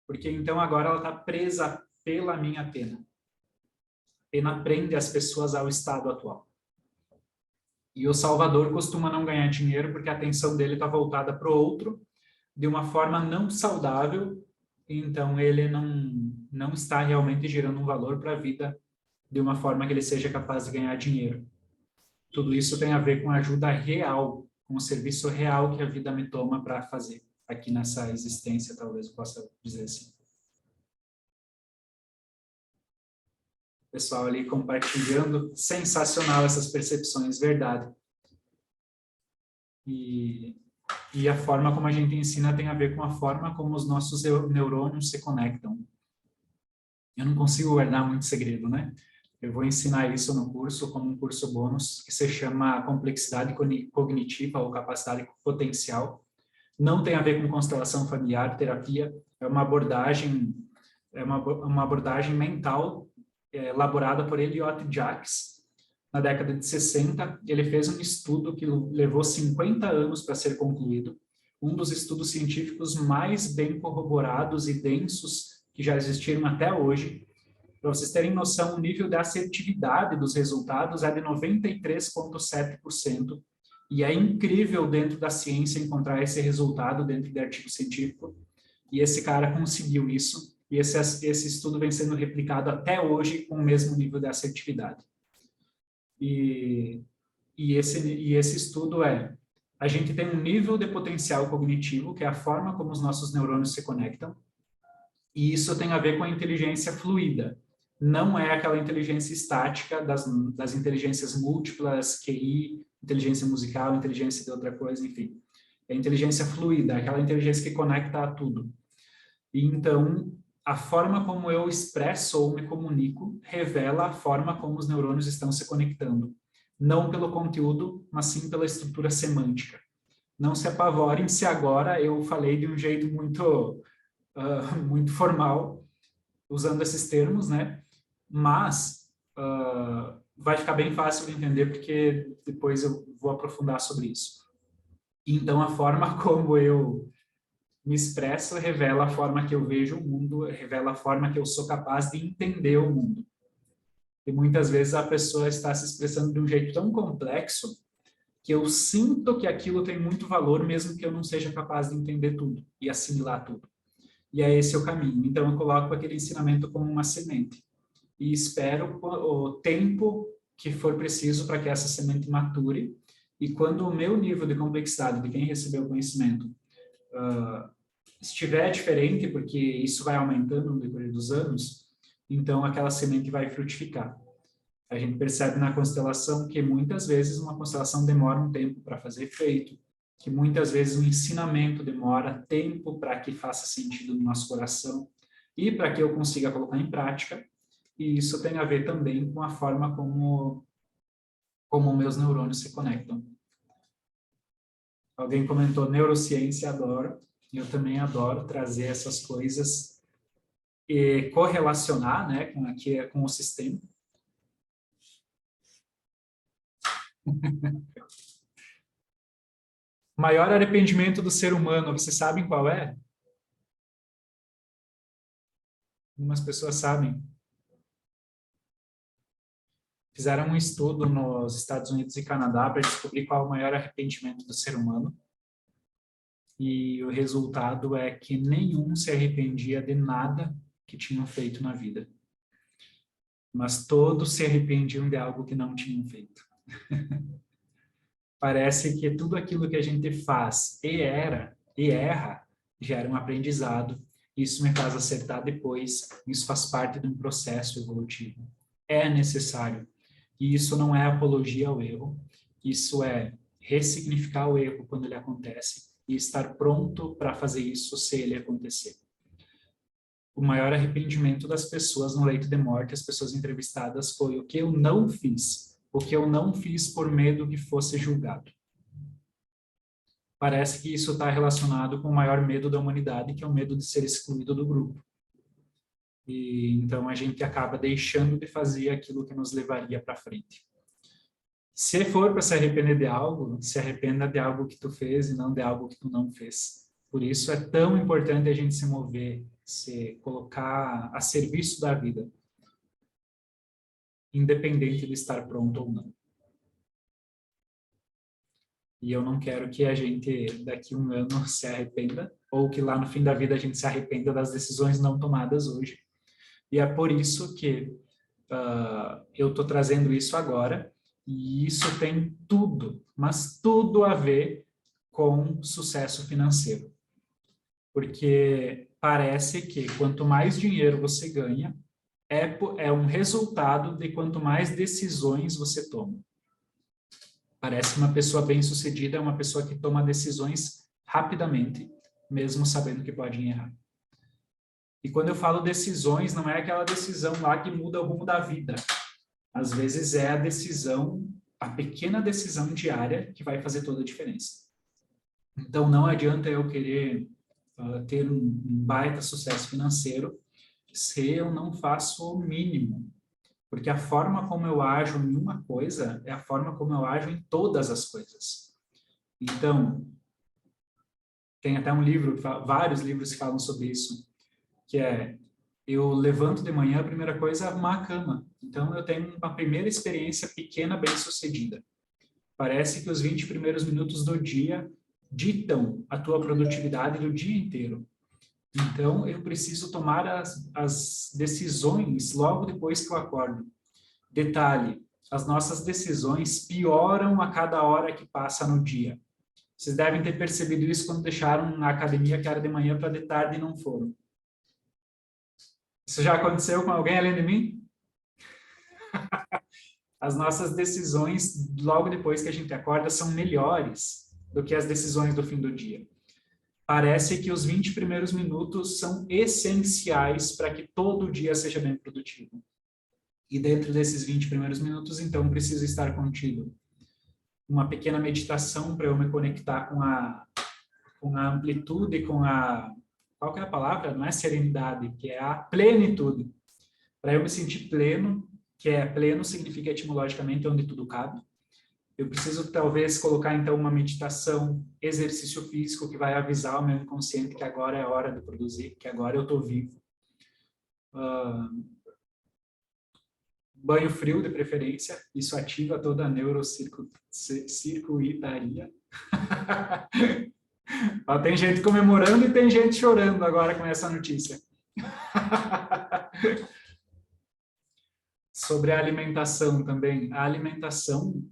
Porque então agora ela está presa pela minha pena. A pena prende as pessoas ao estado atual. E o salvador costuma não ganhar dinheiro porque a atenção dele está voltada para o outro de uma forma não saudável, então ele não está realmente gerando um valor para a vida de uma forma que ele seja capaz de ganhar dinheiro. Tudo isso tem a ver com a ajuda real, com o serviço real que a vida me toma para fazer aqui nessa existência, talvez eu possa dizer assim. Pessoal ali compartilhando, sensacional essas percepções, verdade. E a forma como a gente ensina tem a ver com a forma como os nossos neurônios se conectam. Eu não consigo guardar muito segredo, né? Eu vou ensinar isso no curso como um curso bônus, que se chama Complexidade Cognitiva ou Capacidade Potencial. Não tem a ver com constelação familiar, terapia, é uma abordagem, uma abordagem mental elaborada por Elliot Jaques, na década de 60. Ele fez um estudo que levou 50 anos para ser concluído, um dos estudos científicos mais bem corroborados e densos que já existiram até hoje. Para vocês terem noção, o nível de assertividade dos resultados é de 93,7%, e é incrível dentro da ciência encontrar esse resultado dentro de artigo científico, e esse cara conseguiu isso, e esse estudo vem sendo replicado até hoje com o mesmo nível de assertividade. E esse estudo a gente tem um nível de potencial cognitivo, que é a forma como os nossos neurônios se conectam, e isso tem a ver com a inteligência fluida. Não é aquela inteligência estática das inteligências múltiplas, QI, inteligência musical, inteligência de outra coisa, enfim. É inteligência fluida, aquela inteligência que conecta a tudo. E então, a forma como eu expresso ou me comunico revela a forma como os neurônios estão se conectando. Não pelo conteúdo, mas sim pela estrutura semântica. Não se apavorem se agora eu falei de um jeito muito formal, usando esses termos, né? Mas vai ficar bem fácil de entender, porque depois eu vou aprofundar sobre isso. Então, a forma como eu me expresso revela a forma que eu vejo o mundo, revela a forma que eu sou capaz de entender o mundo. E muitas vezes a pessoa está se expressando de um jeito tão complexo que eu sinto que aquilo tem muito valor, mesmo que eu não seja capaz de entender tudo e assimilar tudo. E é esse o caminho. Então, eu coloco aquele ensinamento como uma semente e espero o tempo que for preciso para que essa semente mature. E quando o meu nível de complexidade de quem recebeu o conhecimento estiver diferente, porque isso vai aumentando no decorrer dos anos, então aquela semente vai frutificar. A gente percebe na constelação que muitas vezes uma constelação demora um tempo para fazer efeito, que muitas vezes o ensinamento demora tempo para que faça sentido no nosso coração e para que eu consiga colocar em prática. E isso tem a ver também com a forma como meus neurônios se conectam. Alguém comentou neurociência, adoro. Eu também adoro trazer essas coisas e correlacionar, né, com o sistema. Maior arrependimento do ser humano, vocês sabem qual é? Algumas pessoas sabem. Fizeram um estudo nos Estados Unidos e Canadá para descobrir qual é o maior arrependimento do ser humano. E o resultado é que nenhum se arrependia de nada que tinham feito na vida. Mas todos se arrependiam de algo que não tinham feito. Parece que tudo aquilo que a gente faz e erra, gera um aprendizado. Isso me faz acertar depois. Isso faz parte de um processo evolutivo. É necessário. E isso não é apologia ao erro. Isso é ressignificar o erro quando ele acontece e estar pronto para fazer isso se ele acontecer. O maior arrependimento das pessoas no leito de morte, as pessoas entrevistadas, foi o que eu não fiz. O que eu não fiz por medo que fosse julgado. Parece que isso está relacionado com o maior medo da humanidade, que é o medo de ser excluído do grupo. E então a gente acaba deixando de fazer aquilo que nos levaria para frente. Se for para se arrepender de algo, se arrependa de algo que tu fez e não de algo que tu não fez. Por isso é tão importante a gente se mover, se colocar a serviço da vida, independente de estar pronto ou não. E eu não quero que a gente, daqui a um ano, se arrependa, ou que lá no fim da vida a gente se arrependa das decisões não tomadas hoje. E é por isso que eu estou trazendo isso agora, e isso tem tudo, mas tudo a ver com sucesso financeiro. Porque parece que quanto mais dinheiro você ganha, é um resultado de quanto mais decisões você toma. Parece que uma pessoa bem-sucedida é uma pessoa que toma decisões rapidamente, mesmo sabendo que podem errar. E quando eu falo decisões, não é aquela decisão lá que muda o rumo da vida. Às vezes é a decisão, a pequena decisão diária que vai fazer toda a diferença. Então, não adianta eu querer ter um baita sucesso financeiro se eu não faço o mínimo. Porque a forma como eu ajo em uma coisa é a forma como eu ajo em todas as coisas. Então, tem até um livro, vários livros que falam sobre isso, que é, eu levanto de manhã, a primeira coisa é arrumar a cama. Então, eu tenho uma primeira experiência pequena, bem-sucedida. Parece que os 20 primeiros minutos do dia ditam a tua produtividade do dia inteiro. Então, eu preciso tomar as decisões logo depois que eu acordo. Detalhe, as nossas decisões pioram a cada hora que passa no dia. Vocês devem ter percebido isso quando deixaram na academia que era de manhã para de tarde e não foram. Isso já aconteceu com alguém além de mim? As nossas decisões, logo depois que a gente acorda, são melhores do que as decisões do fim do dia. Parece que os 20 primeiros minutos são essenciais para que todo o dia seja bem produtivo. E dentro desses 20 primeiros minutos, então, preciso estar contigo. Uma pequena meditação para eu me conectar com a amplitude, com a... Qual que é a palavra? Não é serenidade, que é a plenitude. Para eu me sentir pleno, que é pleno significa etimologicamente onde tudo cabe. Eu preciso, talvez, colocar, então, uma meditação, exercício físico que vai avisar o meu inconsciente que agora é hora de produzir, que agora eu estou vivo. Banho frio, de preferência. Isso ativa toda a neurocircuitaria. Tem gente comemorando e tem gente chorando agora com essa notícia. Sobre a alimentação também. A alimentação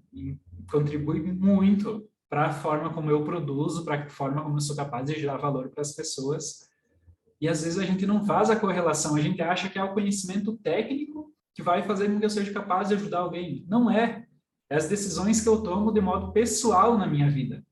contribui muito para a forma como eu produzo, para a forma como eu sou capaz de gerar valor para as pessoas. E às vezes a gente não faz a correlação, a gente acha que é o conhecimento técnico que vai fazer com que eu seja capaz de ajudar alguém. Não é. É as decisões que eu tomo de modo pessoal na minha vida.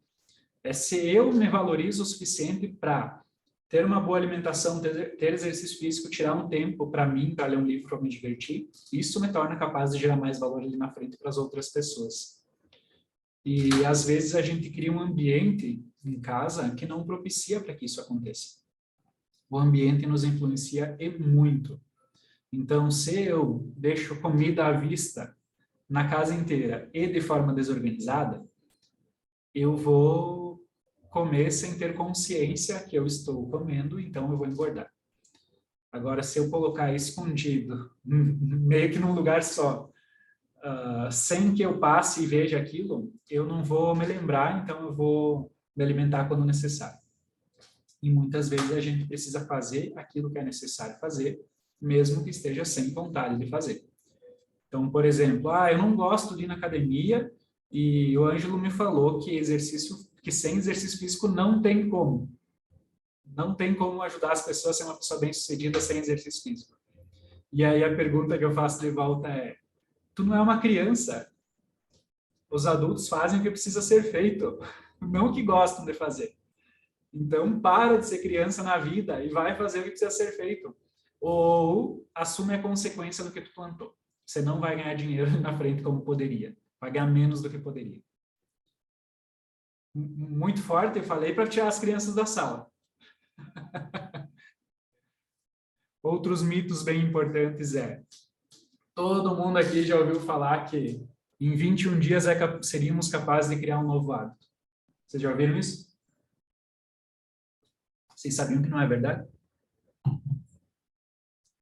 É se eu me valorizo o suficiente para ter uma boa alimentação, ter exercício físico, tirar um tempo para mim, para ler um livro, para me divertir, isso me torna capaz de gerar mais valor ali na frente para as outras pessoas. E às vezes a gente cria um ambiente em casa que não propicia para que isso aconteça. O ambiente nos influencia e muito. Então, se eu deixo comida à vista na casa inteira e de forma desorganizada, eu vou comer sem ter consciência que eu estou comendo, então eu vou engordar. Agora, se eu colocar escondido, meio que num lugar só, sem que eu passe e veja aquilo, eu não vou me lembrar, então eu vou me alimentar quando necessário. E muitas vezes a gente precisa fazer aquilo que é necessário fazer, mesmo que esteja sem vontade de fazer. Então, por exemplo, eu não gosto de ir na academia e o Ângelo me falou que sem exercício físico não tem como. Não tem como ajudar as pessoas a ser uma pessoa bem-sucedida sem exercício físico. E aí a pergunta que eu faço de volta é: tu não é uma criança. Os adultos fazem o que precisa ser feito, não o que gostam de fazer. Então, para de ser criança na vida e vai fazer o que precisa ser feito. Ou assume a consequência do que tu plantou. Você não vai ganhar dinheiro na frente como poderia. Vai ganhar menos do que poderia. Muito forte, eu falei para tirar as crianças da sala. Outros mitos bem importantes todo mundo aqui já ouviu falar que em 21 dias seríamos capazes de criar um novo hábito. Vocês já ouviram isso? Vocês sabiam que não é verdade?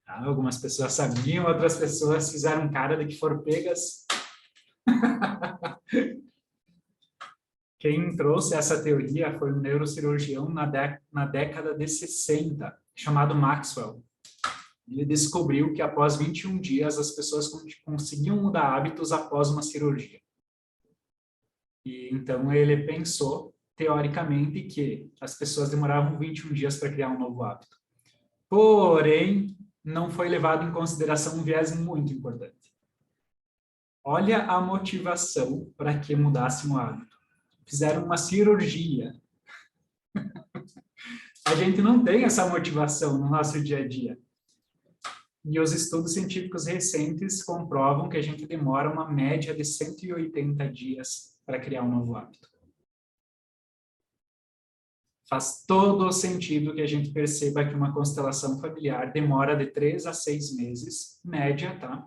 Algumas pessoas sabiam, outras pessoas fizeram cara de que foram pegas. Quem trouxe essa teoria foi um neurocirurgião na década de 60, chamado Maxwell. Ele descobriu que após 21 dias as pessoas conseguiam mudar hábitos após uma cirurgia. E então ele pensou, teoricamente, que as pessoas demoravam 21 dias para criar um novo hábito. Porém, não foi levado em consideração um viés muito importante. Olha a motivação para que mudassem o hábito. Fizeram uma cirurgia. A gente não tem essa motivação no nosso dia a dia. E os estudos científicos recentes comprovam que a gente demora uma média de 180 dias para criar um novo hábito. Faz todo o sentido que a gente perceba que uma constelação familiar demora de 3 a 6 meses, média, tá?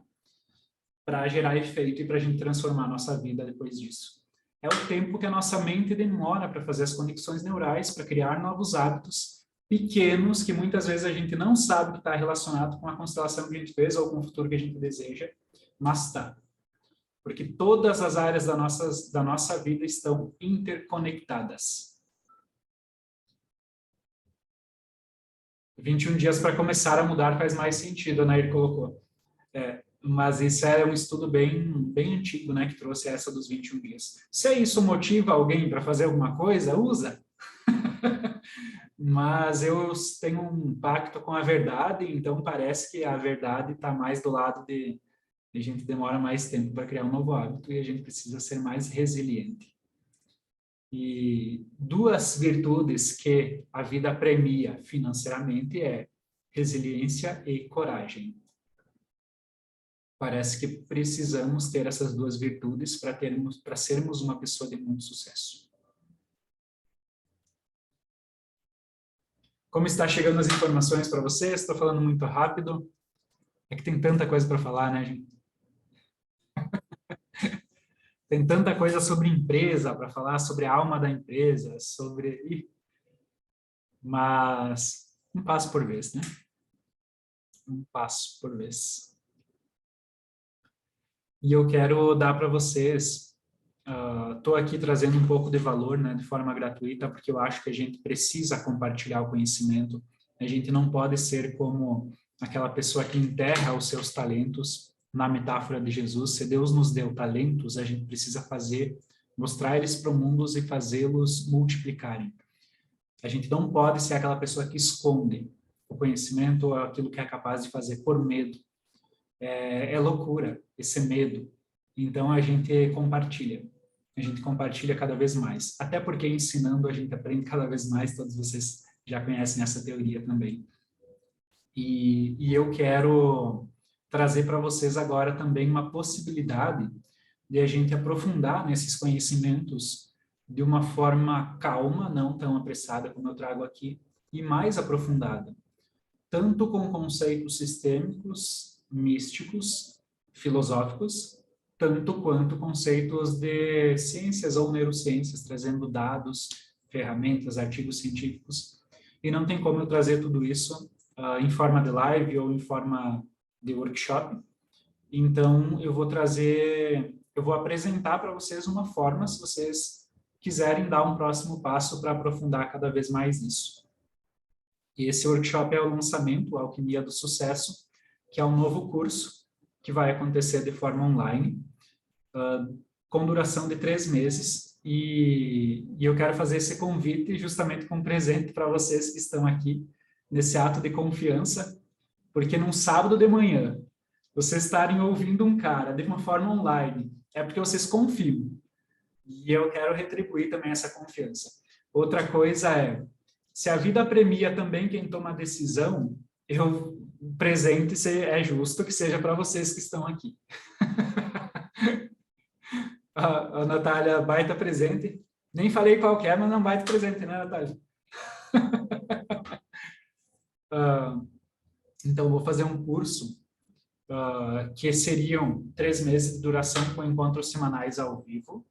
Para gerar efeito e para a gente transformar a nossa vida depois disso. É o tempo que a nossa mente demora para fazer as conexões neurais, para criar novos hábitos pequenos, que muitas vezes a gente não sabe que está relacionado com a constelação que a gente fez ou com o futuro que a gente deseja, mas está. Porque todas as áreas da nossa vida estão interconectadas. 21 dias para começar a mudar faz mais sentido, a Nair colocou. Mas isso é um estudo bem antigo, né, que trouxe essa dos 21 dias. Se isso motiva alguém para fazer alguma coisa, usa. Mas eu tenho um pacto com a verdade, então parece que a verdade está mais do lado de a gente demora mais tempo para criar um novo hábito e a gente precisa ser mais resiliente. E duas virtudes que a vida premia financeiramente é resiliência e coragem. Parece que precisamos ter essas duas virtudes para sermos uma pessoa de muito sucesso. Como está chegando as informações para vocês? Estou falando muito rápido. É que tem tanta coisa para falar, né, gente? Tem tanta coisa sobre empresa para falar, sobre a alma da empresa, sobre... Mas um passo por vez, né? Um passo por vez. E eu quero dar para vocês, estou aqui trazendo um pouco de valor, né, de forma gratuita, porque eu acho que a gente precisa compartilhar o conhecimento. A gente não pode ser como aquela pessoa que enterra os seus talentos, na metáfora de Jesus. Se Deus nos deu talentos, a gente precisa mostrar eles para o mundo e fazê-los multiplicarem. A gente não pode ser aquela pessoa que esconde o conhecimento ou aquilo que é capaz de fazer por medo. É loucura, esse medo. Então, a gente compartilha cada vez mais. Até porque ensinando, a gente aprende cada vez mais, todos vocês já conhecem essa teoria também. E eu quero trazer para vocês agora também uma possibilidade de a gente aprofundar nesses conhecimentos de uma forma calma, não tão apressada como eu trago aqui, e mais aprofundada, tanto com conceitos sistêmicos, místicos, filosóficos, tanto quanto conceitos de ciências ou neurociências, trazendo dados, ferramentas, artigos científicos. E não tem como eu trazer tudo isso em forma de live ou em forma de workshop. Então, eu vou apresentar para vocês uma forma, se vocês quiserem dar um próximo passo para aprofundar cada vez mais nisso. E esse workshop é o lançamento, Alquimia do Sucesso, que é um novo curso que vai acontecer de forma online, com duração de 3 meses. E eu quero fazer esse convite justamente com um presente para vocês que estão aqui, nesse ato de confiança, porque num sábado de manhã, vocês estarem ouvindo um cara de uma forma online, é porque vocês confiam. E eu quero retribuir também essa confiança. Outra coisa é, se a vida premia também quem toma a decisão, o presente é justo que seja para vocês que estão aqui. A Natália, baita presente. Nem falei qual que é, mas não baita presente, né, Natália? Então, vou fazer um curso que seriam 3 meses de duração com encontros semanais ao vivo,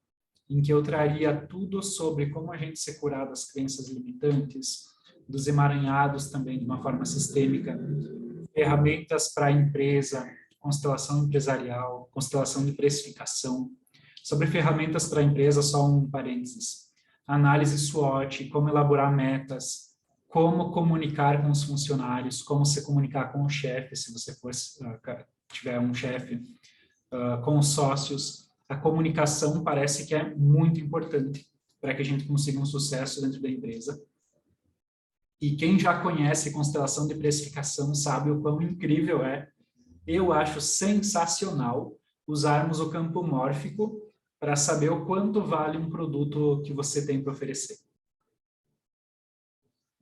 em que eu traria tudo sobre como a gente se curar das crenças limitantes, dos emaranhados também de uma forma sistêmica, ferramentas para a empresa, constelação empresarial, constelação de precificação. Sobre ferramentas para a empresa, só um parênteses. Análise SWOT, como elaborar metas, como comunicar com os funcionários, como se comunicar com o chefe, se você tiver um chefe, com os sócios. A comunicação parece que é muito importante para que a gente consiga um sucesso dentro da empresa. E quem já conhece constelação de precificação sabe o quão incrível é. Eu acho sensacional usarmos o campo mórfico para saber o quanto vale um produto que você tem para oferecer.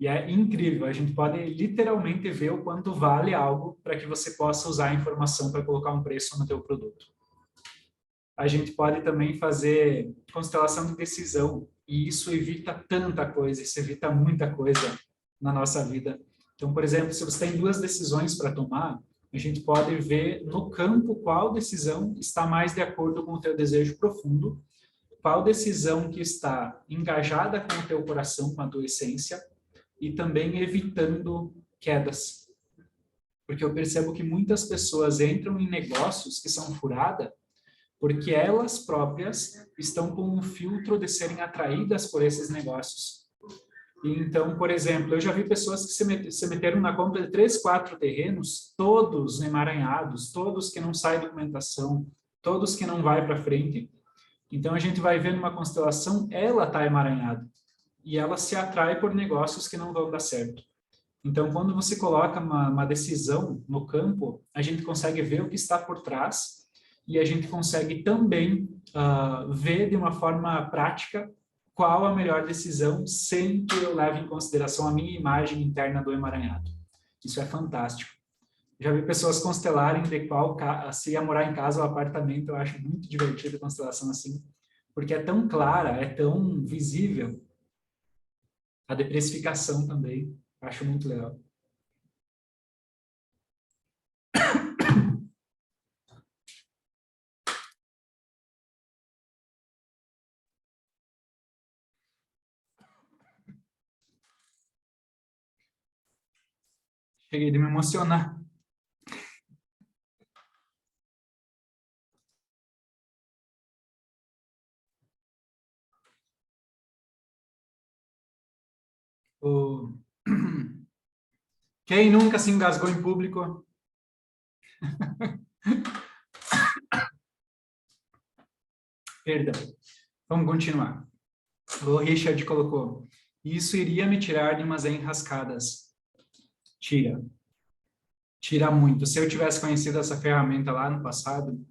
E é incrível, a gente pode literalmente ver o quanto vale algo para que você possa usar a informação para colocar um preço no teu produto. A gente pode também fazer constelação de decisão, e isso evita tanta coisa, isso evita muita coisa na nossa vida. Então, por exemplo, se você tem duas decisões para tomar, a gente pode ver no campo qual decisão está mais de acordo com o teu desejo profundo, qual decisão que está engajada com o teu coração, com a tua essência, e também evitando quedas. Porque eu percebo que muitas pessoas entram em negócios que são furada porque elas próprias estão com um filtro de serem atraídas por esses negócios. Então, por exemplo, eu já vi pessoas que se meteram na compra de 3, 4 terrenos, todos emaranhados, todos que não saem documentação, todos que não vai para frente. Então, a gente vai ver numa constelação, ela está emaranhada. E ela se atrai por negócios que não vão dar certo. Então, quando você coloca uma decisão no campo, a gente consegue ver o que está por trás e a gente consegue também ver de uma forma prática qual a melhor decisão sem que eu leve em consideração a minha imagem interna do emaranhado. Isso é fantástico. Já vi pessoas constelarem de qual se ia morar em casa ou apartamento, eu acho muito divertido a constelação assim, porque é tão clara, é tão visível. A deprecificação também, acho muito legal. Cheguei de me emocionar. O... Quem nunca se engasgou em público? Perdão. Vamos continuar. O Richard colocou, isso iria me tirar de umas enrascadas. Tira. Tira muito. Se eu tivesse conhecido essa ferramenta lá no passado,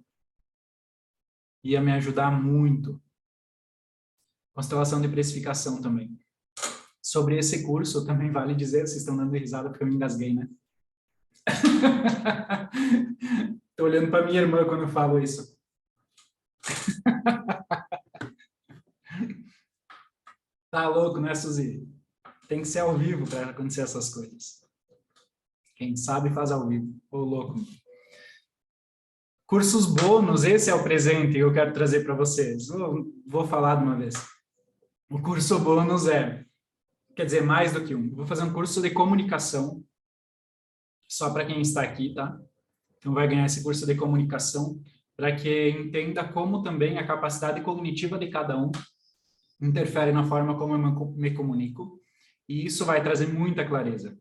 ia me ajudar muito. Constelação de precificação também. Sobre esse curso, também vale dizer, vocês estão dando risada porque eu me engasguei, né? Estou olhando para minha irmã quando eu falo isso. Tá louco, né, Suzy? Tem que ser ao vivo para acontecer essas coisas. Quem sabe faz ao vivo. Ô, louco. Cursos bônus, esse é o presente que eu quero trazer para vocês. Vou falar de uma vez. O curso bônus quer dizer, mais do que um. Vou fazer um curso de comunicação, só para quem está aqui, tá? Então, vai ganhar esse curso de comunicação, para que entenda como também a capacidade cognitiva de cada um interfere na forma como eu me comunico, e isso vai trazer muita clareza.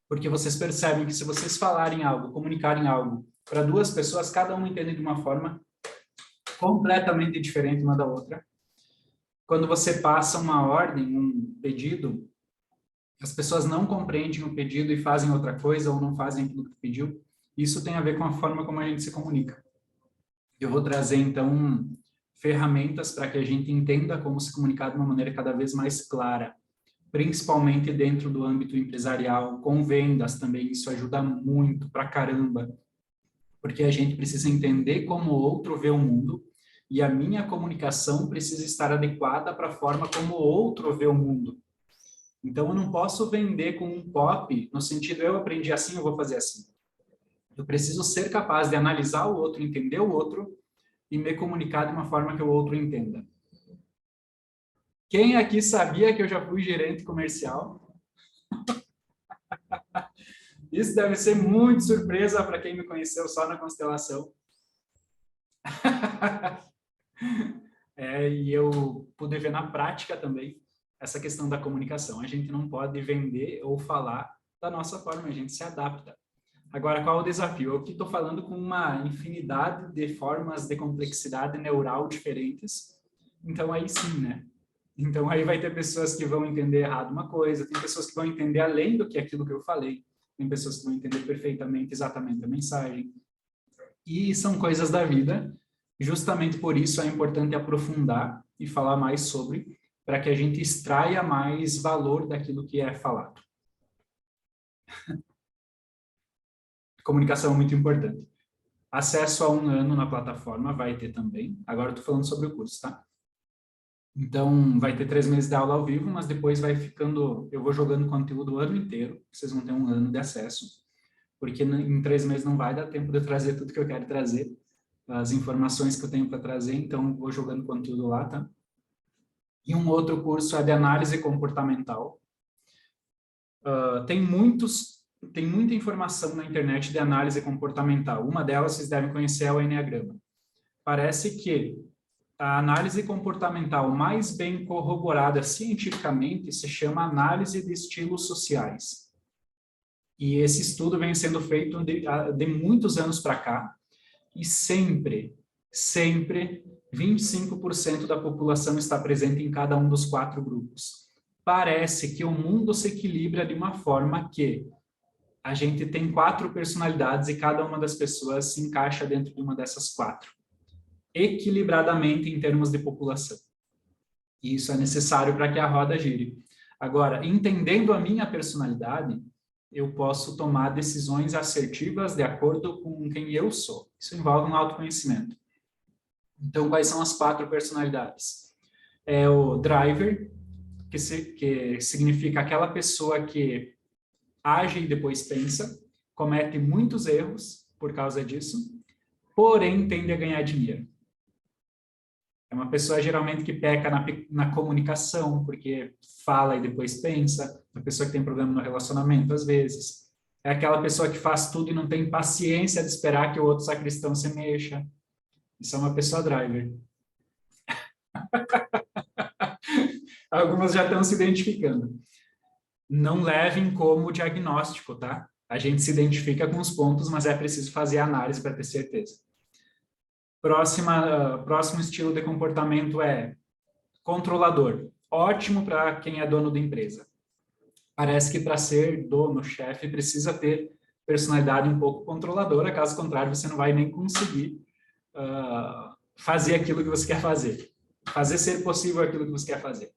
Porque vocês percebem que se vocês falarem algo, comunicarem algo para duas pessoas, cada um entende de uma forma completamente diferente uma da outra. Quando você passa uma ordem, um pedido, as pessoas não compreendem o pedido e fazem outra coisa ou não fazem aquilo que pediu. Isso tem a ver com a forma como a gente se comunica. Eu vou trazer, então, ferramentas para que a gente entenda como se comunicar de uma maneira cada vez mais clara, principalmente dentro do âmbito empresarial, com vendas também, isso ajuda muito pra caramba, porque a gente precisa entender como o outro vê o mundo e a minha comunicação precisa estar adequada para a forma como o outro vê o mundo. Então, eu não posso vender com um copy, no sentido, eu aprendi assim, eu vou fazer assim. Eu preciso ser capaz de analisar o outro, entender o outro e me comunicar de uma forma que o outro entenda. Quem aqui sabia que eu já fui gerente comercial? Isso deve ser muito surpresa para quem me conheceu só na constelação. E eu pude ver na prática também essa questão da comunicação. A gente não pode vender ou falar da nossa forma, a gente se adapta. Agora, qual é o desafio? Eu aqui estou falando com uma infinidade de formas de complexidade neural diferentes, então aí sim, né? Então aí vai ter pessoas que vão entender errado uma coisa, tem pessoas que vão entender além do que aquilo que eu falei, tem pessoas que vão entender perfeitamente, exatamente a mensagem. E são coisas da vida, justamente por isso é importante aprofundar e falar mais sobre, para que a gente extraia mais valor daquilo que é falado. Comunicação é muito importante. Acesso a 1 ano na plataforma vai ter também. Agora eu estou falando sobre o curso, tá? Então, vai ter 3 meses de aula ao vivo, mas depois vai ficando... Eu vou jogando conteúdo o ano inteiro. Vocês vão ter 1 ano de acesso. Porque em 3 meses não vai dar tempo de eu trazer tudo que eu quero trazer. As informações que eu tenho para trazer. Então, vou jogando conteúdo lá, tá? E um outro curso é de análise comportamental. Tem muita informação na internet de análise comportamental. Uma delas vocês devem conhecer é o Enneagrama. Parece que a análise comportamental mais bem corroborada cientificamente se chama análise de estilos sociais. E esse estudo vem sendo feito de muitos anos para cá, e sempre 25% da população está presente em cada um dos 4 grupos. Parece que o mundo se equilibra de uma forma que a gente tem 4 personalidades e cada uma das pessoas se encaixa dentro de uma dessas 4. Equilibradamente em termos de população. E isso é necessário para que a roda gire. Agora, entendendo a minha personalidade, eu posso tomar decisões assertivas de acordo com quem eu sou. Isso envolve um autoconhecimento. Então, quais são as 4 personalidades? É o driver, que significa aquela pessoa que age e depois pensa, comete muitos erros por causa disso, porém tende a ganhar dinheiro. É uma pessoa geralmente que peca na comunicação, porque fala e depois pensa, uma pessoa que tem problema no relacionamento, às vezes. É aquela pessoa que faz tudo e não tem paciência de esperar que o outro sacristão se mexa. Isso é uma pessoa driver. Algumas já estão se identificando. Não levem como diagnóstico, tá? A gente se identifica com os pontos, mas é preciso fazer análise para ter certeza. Próximo estilo de comportamento é controlador. Ótimo para quem é dono da empresa. Parece que para ser dono, chefe, precisa ter personalidade um pouco controladora, caso contrário, você não vai nem conseguir fazer aquilo que você quer fazer. Fazer ser possível aquilo que você quer fazer.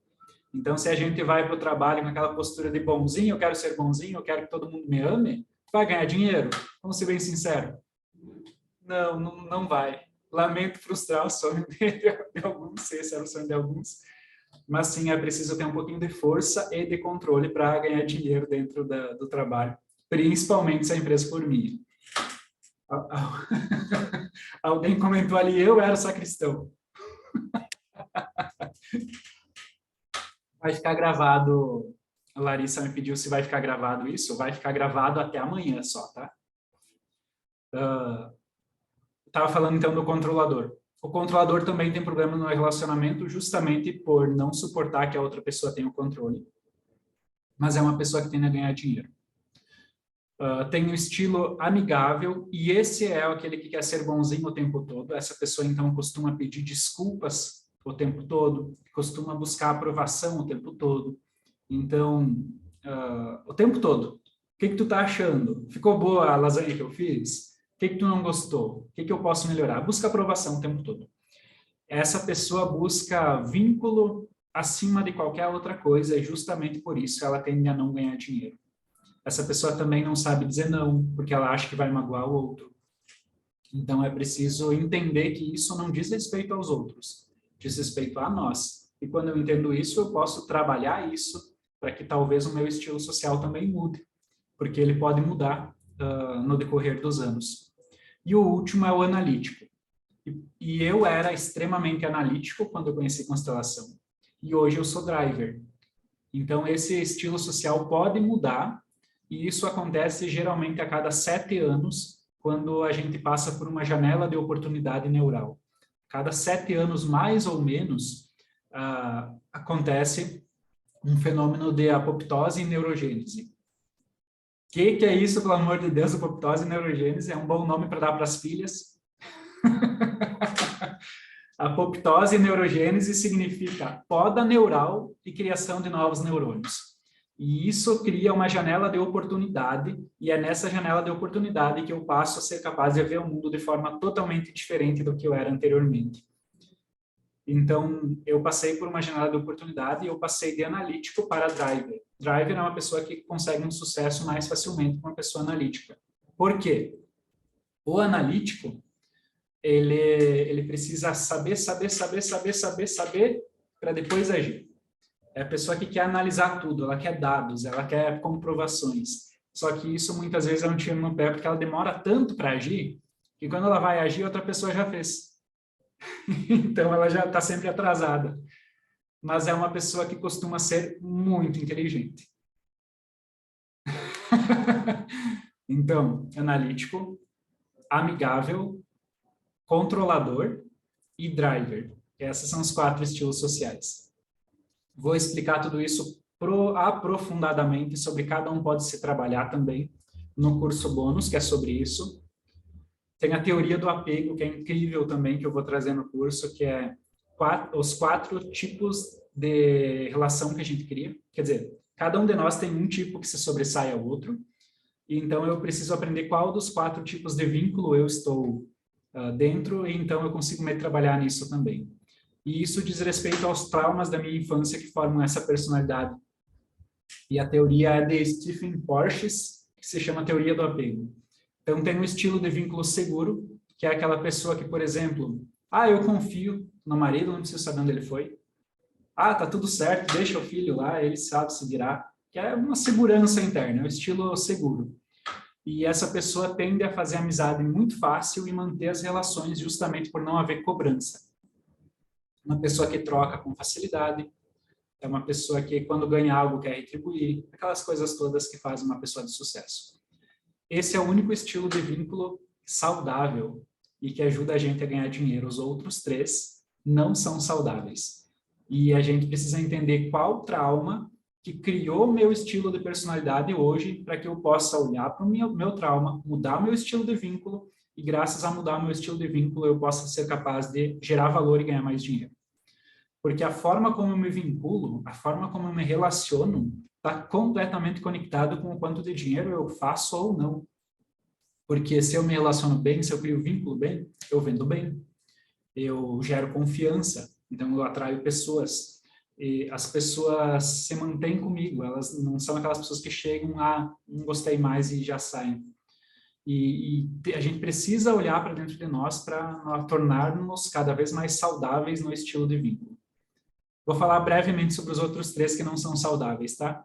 Então, se a gente vai para o trabalho com aquela postura de bonzinho, eu quero ser bonzinho, eu quero que todo mundo me ame, vai ganhar dinheiro? Vamos ser bem sinceros. Não vai. Lamento frustrar o sonho de alguns, se esse era o sonho de alguns. Mas sim, é preciso ter um pouquinho de força e de controle para ganhar dinheiro dentro do trabalho, principalmente se a empresa for minha. Alguém comentou ali, eu era sacristão. Vai ficar gravado, a Larissa me pediu se vai ficar gravado isso, vai ficar gravado até amanhã só, tá? Estava falando então do controlador. O controlador também tem problema no relacionamento justamente por não suportar que a outra pessoa tenha o controle. Mas é uma pessoa que tende a ganhar dinheiro. Tem o estilo amigável, e esse é aquele que quer ser bonzinho o tempo todo. Essa pessoa, então, costuma pedir desculpas o tempo todo, costuma buscar aprovação o tempo todo. Então, o tempo todo. O que tu tá achando? Ficou boa a lasanha que eu fiz? O que tu não gostou? O que eu posso melhorar? Busca aprovação o tempo todo. Essa pessoa busca vínculo acima de qualquer outra coisa, e justamente por isso ela tende a não ganhar dinheiro. Essa pessoa também não sabe dizer não, porque ela acha que vai magoar o outro. Então, é preciso entender que isso não diz respeito aos outros, diz respeito a nós. E quando eu entendo isso, eu posso trabalhar isso para que talvez o meu estilo social também mude, porque ele pode mudar no decorrer dos anos. E o último é o analítico. E eu era extremamente analítico quando eu conheci constelação. E hoje eu sou driver. Então, esse estilo social pode mudar, e isso acontece geralmente a cada 7 anos, quando a gente passa por uma janela de oportunidade neural. Cada 7 anos, mais ou menos, acontece um fenômeno de apoptose e neurogênese. O que é isso, pelo amor de Deus? Apoptose e neurogênese é um bom nome para dar para as filhas. Apoptose e neurogênese significa poda neural e criação de novos neurônios. E isso cria uma janela de oportunidade, e é nessa janela de oportunidade que eu passo a ser capaz de ver o mundo de forma totalmente diferente do que eu era anteriormente. Então, eu passei por uma janela de oportunidade e eu passei de analítico para driver. Driver é uma pessoa que consegue um sucesso mais facilmente que uma pessoa analítica. Por quê? O analítico, ele precisa saber para depois agir. É a pessoa que quer analisar tudo, ela quer dados, ela quer comprovações. Só que isso muitas vezes é um tiro no pé, porque ela demora tanto para agir, que quando ela vai agir, outra pessoa já fez. Então, ela já está sempre atrasada. Mas é uma pessoa que costuma ser muito inteligente. Então, analítico, amigável, controlador e driver. Esses são os 4 estilos sociais. Vou explicar tudo isso aprofundadamente, sobre cada um pode se trabalhar também no curso bônus, que é sobre isso. Tem a teoria do apego, que é incrível também, que eu vou trazer no curso, que é os 4 tipos de relação que a gente cria. Quer dizer, cada um de nós tem um tipo que se sobressai ao outro, e então eu preciso aprender qual dos 4 tipos de vínculo eu estou dentro, e então eu consigo me trabalhar nisso também. E isso diz respeito aos traumas da minha infância que formam essa personalidade. E a teoria é de Stephen Porges, que se chama teoria do apego. Então, tem um estilo de vínculo seguro, que é aquela pessoa que, por exemplo, eu confio no marido, não preciso saber onde ele foi. Tá tudo certo, deixa o filho lá, ele sabe se virar. Que é uma segurança interna, é um estilo seguro. E essa pessoa tende a fazer amizade muito fácil e manter as relações justamente por não haver cobrança. Uma pessoa que troca com facilidade, é uma pessoa que, quando ganha algo, quer retribuir, aquelas coisas todas que fazem uma pessoa de sucesso. Esse é o único estilo de vínculo saudável e que ajuda a gente a ganhar dinheiro. Os outros 3 não são saudáveis. E a gente precisa entender qual trauma que criou meu estilo de personalidade hoje, para que eu possa olhar para o meu trauma, mudar meu estilo de vínculo, e graças a mudar meu estilo de vínculo, eu possa ser capaz de gerar valor e ganhar mais dinheiro. Porque a forma como eu me vinculo, a forma como eu me relaciono, está completamente conectado com o quanto de dinheiro eu faço ou não. Porque se eu me relaciono bem, se eu crio vínculo bem, eu vendo bem. Eu gero confiança, então eu atraio pessoas. E as pessoas se mantêm comigo, elas não são aquelas pessoas que chegam, não gostei mais e já saem. E a gente precisa olhar para dentro de nós para tornar-nos cada vez mais saudáveis no estilo de vínculo. Vou falar brevemente sobre os outros 3 que não são saudáveis, tá?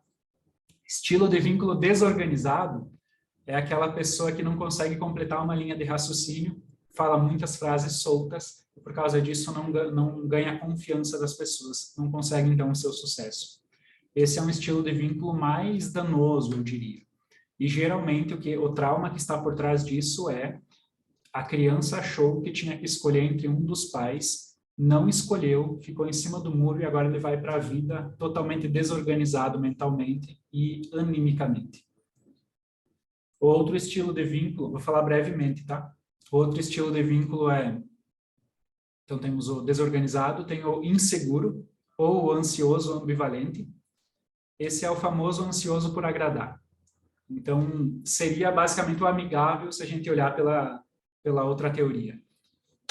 Estilo de vínculo desorganizado é aquela pessoa que não consegue completar uma linha de raciocínio, fala muitas frases soltas, e por causa disso não ganha a confiança das pessoas, não consegue, então, o seu sucesso. Esse é um estilo de vínculo mais danoso, eu diria. E, geralmente, o trauma que está por trás disso é a criança achou que tinha que escolher entre um dos pais, não escolheu, ficou em cima do muro e agora ele vai para a vida totalmente desorganizado mentalmente e animicamente. Outro estilo de vínculo, vou falar brevemente, tá? Outro estilo de vínculo então temos o desorganizado, tem o inseguro ou o ansioso ambivalente. Esse é o famoso ansioso por agradar. Então, seria basicamente o amigável se a gente olhar pela outra teoria.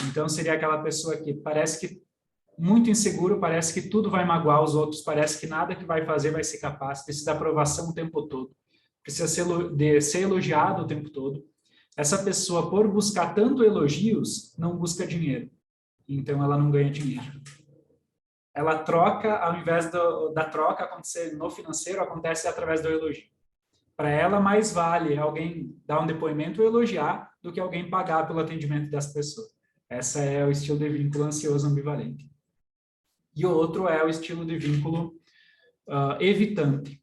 Então, seria aquela pessoa que parece que muito inseguro, parece que tudo vai magoar os outros, parece que nada que vai fazer vai ser capaz, precisa de aprovação o tempo todo, precisa ser elogiado o tempo todo. Essa pessoa, por buscar tanto elogios, não busca dinheiro. Então, ela não ganha dinheiro. Ela troca, ao invés da troca acontecer no financeiro, acontece através do elogio. Para ela, mais vale alguém dar um depoimento ou elogiar do que alguém pagar pelo atendimento das pessoas. Esse é o estilo de vínculo ansioso ambivalente. E o outro é o estilo de vínculo evitante.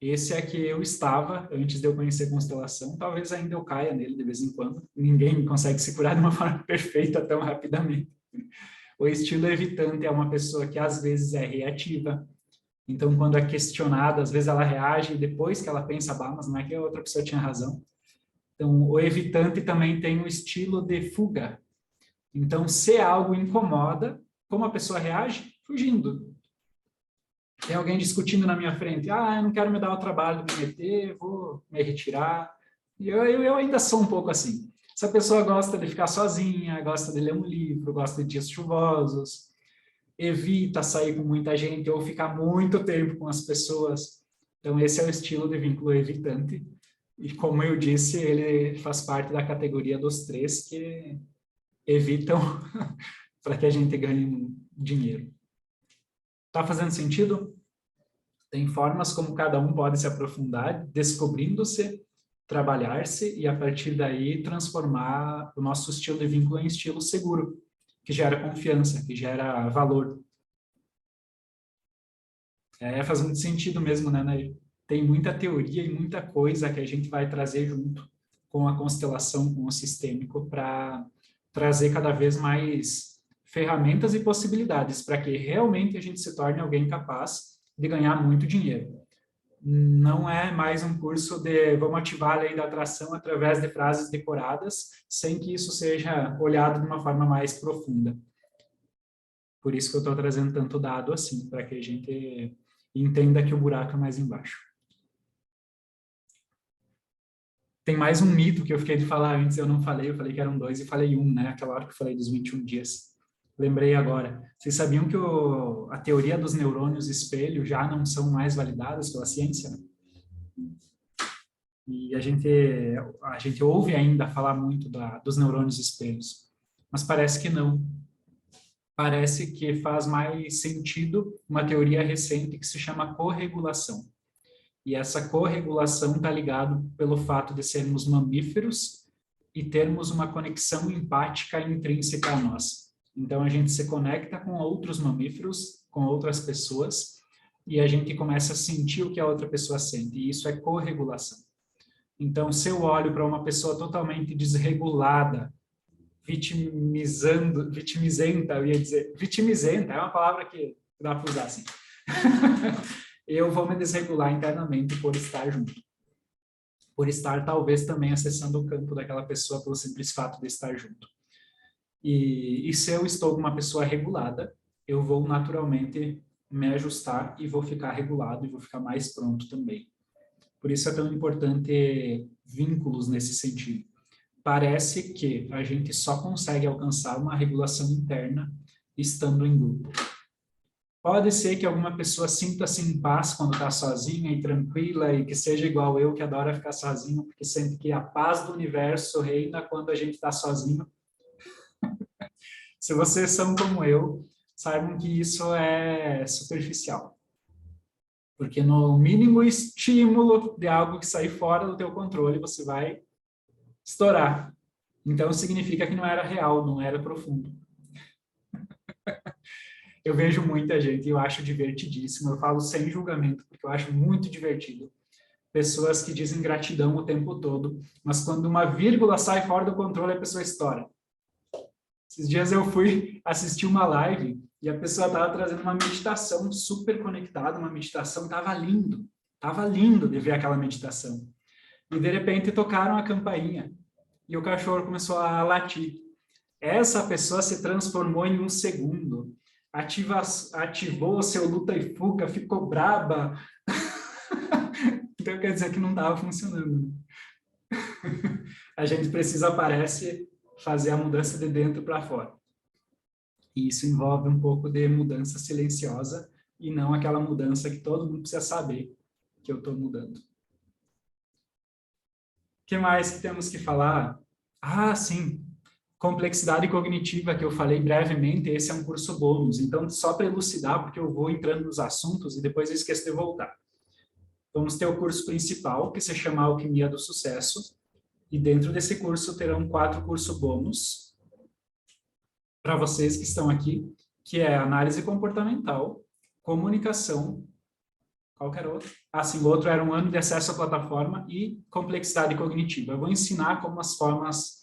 Esse é que eu estava antes de eu conhecer constelação. Talvez ainda eu caia nele de vez em quando. Ninguém consegue se curar de uma forma perfeita tão rapidamente. O estilo evitante é uma pessoa que às vezes é reativa. Então, quando é questionada, às vezes ela reage depois que ela pensa, mas não é que a outra pessoa tinha razão. Então, o evitante também tem um estilo de fuga. Então, se algo incomoda, como a pessoa reage? Fugindo. Tem alguém discutindo na minha frente, eu não quero me dar o trabalho de me meter, vou me retirar. E eu ainda sou um pouco assim. Essa pessoa gosta de ficar sozinha, gosta de ler um livro, gosta de dias chuvosos. evita sair com muita gente ou ficar muito tempo com as pessoas. Então, esse é o estilo de vínculo evitante. E, como eu disse, ele faz parte da categoria dos 3 que evitam para que a gente ganhe dinheiro. Tá fazendo sentido? Tem formas como cada um pode se aprofundar, descobrindo-se, trabalhar-se e, a partir daí, transformar o nosso estilo de vínculo em estilo seguro, que gera confiança, que gera valor. Faz muito sentido mesmo, né, Nair? Tem muita teoria e muita coisa que a gente vai trazer junto com a constelação, com o sistêmico, para trazer cada vez mais ferramentas e possibilidades para que realmente a gente se torne alguém capaz de ganhar muito dinheiro. Não é mais um curso de vamos ativar a lei da atração através de frases decoradas, sem que isso seja olhado de uma forma mais profunda. Por isso que eu estou trazendo tanto dado assim, para que a gente entenda que o buraco é mais embaixo. Tem mais um mito que eu fiquei de falar antes, eu falei que eram 2 e falei 1, né? Aquela hora que eu falei dos 21 dias. Lembrei agora. Vocês sabiam que a teoria dos neurônios espelho já não são mais validadas pela ciência? E a gente ouve ainda falar muito dos neurônios espelhos, mas parece que não. Parece que faz mais sentido uma teoria recente que se chama corregulação. E essa corregulação está ligada pelo fato de sermos mamíferos e termos uma conexão empática intrínseca a nós. Então, a gente se conecta com outros mamíferos, com outras pessoas, e a gente começa a sentir o que a outra pessoa sente, e isso é corregulação. Então, se eu olho para uma pessoa totalmente desregulada, vitimizenta, eu ia dizer, vitimizenta, é uma palavra que dá para usar assim. Eu vou me desregular internamente por estar junto. Por estar, talvez, também acessando o campo daquela pessoa pelo simples fato de estar junto. E se eu estou com uma pessoa regulada, eu vou naturalmente me ajustar e vou ficar regulado e vou ficar mais pronto também. Por isso é tão importante vínculos nesse sentido. Parece que a gente só consegue alcançar uma regulação interna estando em grupo. Pode ser que alguma pessoa sinta-se em paz quando está sozinha e tranquila e que seja igual eu, que adora ficar sozinho, porque sente que a paz do universo reina quando a gente está sozinho. Se vocês são como eu, saibam que isso é superficial. Porque no mínimo estímulo de algo que sair fora do teu controle, você vai estourar. Então significa que não era real, não era profundo. Eu vejo muita gente e eu acho divertidíssimo. Eu falo sem julgamento, porque eu acho muito divertido. Pessoas que dizem gratidão o tempo todo, mas quando uma vírgula sai fora do controle, a pessoa estoura. Esses dias eu fui assistir uma live e a pessoa estava trazendo uma meditação super conectada, uma meditação, estava lindo de ver aquela meditação. E de repente tocaram a campainha e o cachorro começou a latir. Essa pessoa se transformou em um segundo. Ativou o seu luta e fuga, ficou braba. Então quer dizer que não estava funcionando. A gente precisa, parece, fazer a mudança de dentro para fora. E isso envolve um pouco de mudança silenciosa e não aquela mudança que todo mundo precisa saber que eu estou mudando. O que mais que temos que falar? Ah, sim. Complexidade cognitiva, que eu falei brevemente, esse é um curso bônus. Então, só para elucidar, porque eu vou entrando nos assuntos e depois eu esqueço de voltar. Vamos ter o curso principal, que se chama Alquimia do Sucesso. E dentro desse curso terão 4 cursos bônus para vocês que estão aqui, que é análise comportamental, comunicação, qualquer outro. Ah, sim, o outro era um ano de acesso à plataforma e complexidade cognitiva. Eu vou ensinar como as formas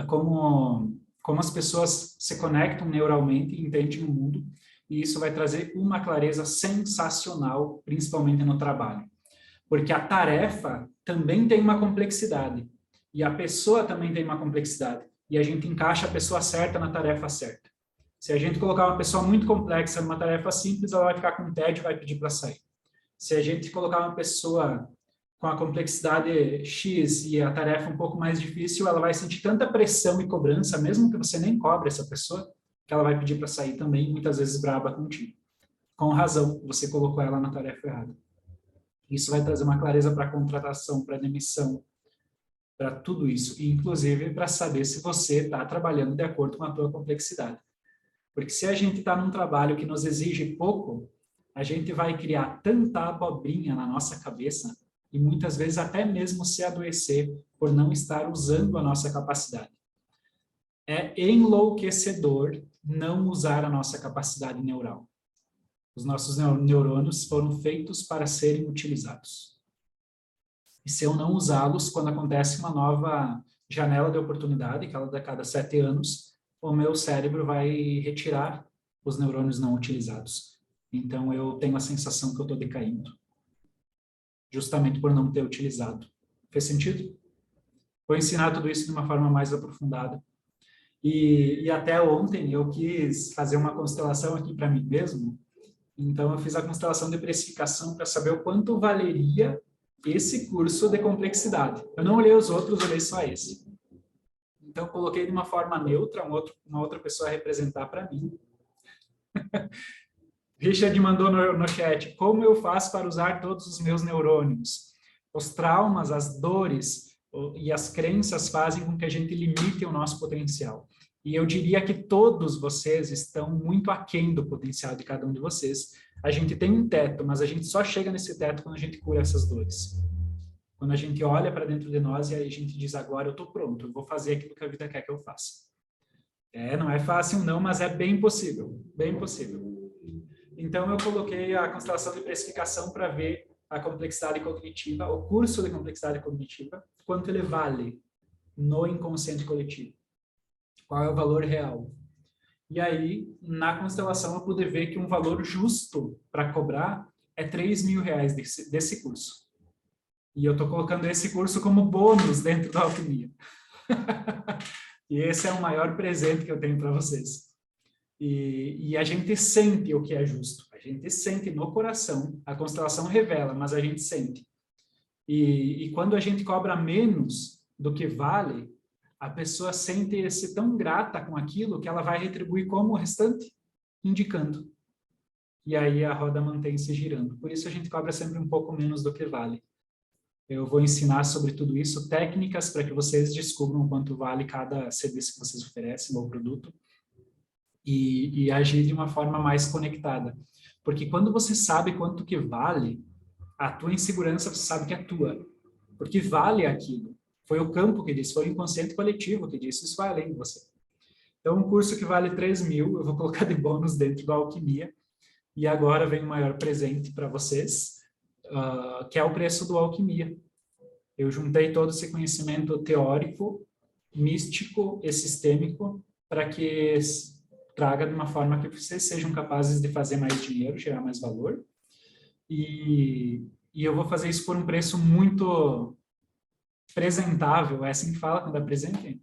como as pessoas se conectam neuralmente e entendem o mundo, e isso vai trazer uma clareza sensacional, principalmente no trabalho. Porque a tarefa também tem uma complexidade, e a pessoa também tem uma complexidade, e a gente encaixa a pessoa certa na tarefa certa. Se a gente colocar uma pessoa muito complexa numa tarefa simples, ela vai ficar com tédio e vai pedir para sair. Se a gente colocar uma pessoa com a complexidade X e a tarefa um pouco mais difícil, ela vai sentir tanta pressão e cobrança, mesmo que você nem cobre essa pessoa, que ela vai pedir para sair também, muitas vezes braba contigo. Com razão, você colocou ela na tarefa errada. Isso vai trazer uma clareza para a contratação, para a demissão, para tudo isso, e inclusive para saber se você está trabalhando de acordo com a tua complexidade. Porque se a gente está num trabalho que nos exige pouco, a gente vai criar tanta abobrinha na nossa cabeça e muitas vezes até mesmo se adoecer por não estar usando a nossa capacidade. É enlouquecedor não usar a nossa capacidade neural. Os nossos neurônios foram feitos para serem utilizados. E se eu não usá-los, quando acontece uma nova janela de oportunidade, que ela a cada 7 anos, o meu cérebro vai retirar os neurônios não utilizados. Então, eu tenho a sensação que eu estou decaindo. Justamente por não ter utilizado. Fez sentido? Vou ensinar tudo isso de uma forma mais aprofundada. E até ontem eu quis fazer uma constelação aqui para mim mesmo. Então, eu fiz a constelação de precificação para saber o quanto valeria esse curso de complexidade. Eu não olhei os outros, olhei só esse. Então, eu coloquei de uma forma neutra, uma outra pessoa a representar para mim. Richard mandou no chat, como eu faço para usar todos os meus neurônios? Os traumas, as dores e as crenças fazem com que a gente limite o nosso potencial. E eu diria que todos vocês estão muito aquém do potencial de cada um de vocês. A gente tem um teto, mas a gente só chega nesse teto quando a gente cura essas dores. Quando a gente olha para dentro de nós e aí a gente diz, agora eu estou pronto, eu vou fazer aquilo que a vida quer que eu faça. Não é fácil não, mas é bem possível, bem possível. Então, eu coloquei a constelação de precificação para ver a complexidade cognitiva, o curso de complexidade cognitiva, quanto ele vale no inconsciente coletivo. Qual é o valor real? E aí, na constelação, eu pude ver que um valor justo para cobrar é R$3.000 desse curso. E eu estou colocando esse curso como bônus dentro da alquimia. E esse é o maior presente que eu tenho para vocês. E a gente sente o que é justo. A gente sente no coração. A constelação revela, mas a gente sente. E quando a gente cobra menos do que vale, a pessoa sente-se tão grata com aquilo que ela vai retribuir como o restante, indicando. E aí a roda mantém-se girando. Por isso a gente cobra sempre um pouco menos do que vale. Eu vou ensinar sobre tudo isso, técnicas para que vocês descubram quanto vale cada serviço que vocês oferecem ou produto e agir de uma forma mais conectada. Porque quando você sabe quanto que vale, a tua insegurança você sabe que é tua. Porque vale aquilo. Foi o campo que disse, foi o inconsciente coletivo que disse, isso vai além de você. Então, um curso que vale 3.000, eu vou colocar de bônus dentro da alquimia. E agora vem o maior presente para vocês, que é o preço do alquimia. Eu juntei todo esse conhecimento teórico, místico e sistêmico para que traga de uma forma que vocês sejam capazes de fazer mais dinheiro, gerar mais valor. E eu vou fazer isso por um preço muito presentável, é assim que fala quando apresentem?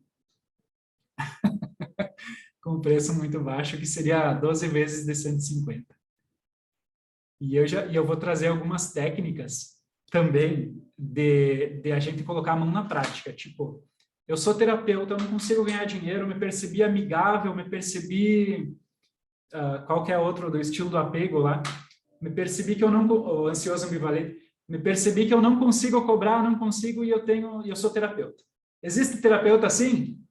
Com um preço muito baixo, que seria 12 vezes de 150. E eu vou trazer algumas técnicas também de a gente colocar a mão na prática. Tipo, eu sou terapeuta, eu não consigo ganhar dinheiro, eu me percebi amigável, me percebi... qualquer outro do estilo do apego lá. Me percebi que eu não... O ansioso ambivalente. Me percebi que eu não consigo cobrar, não consigo e eu sou terapeuta. Existe terapeuta assim?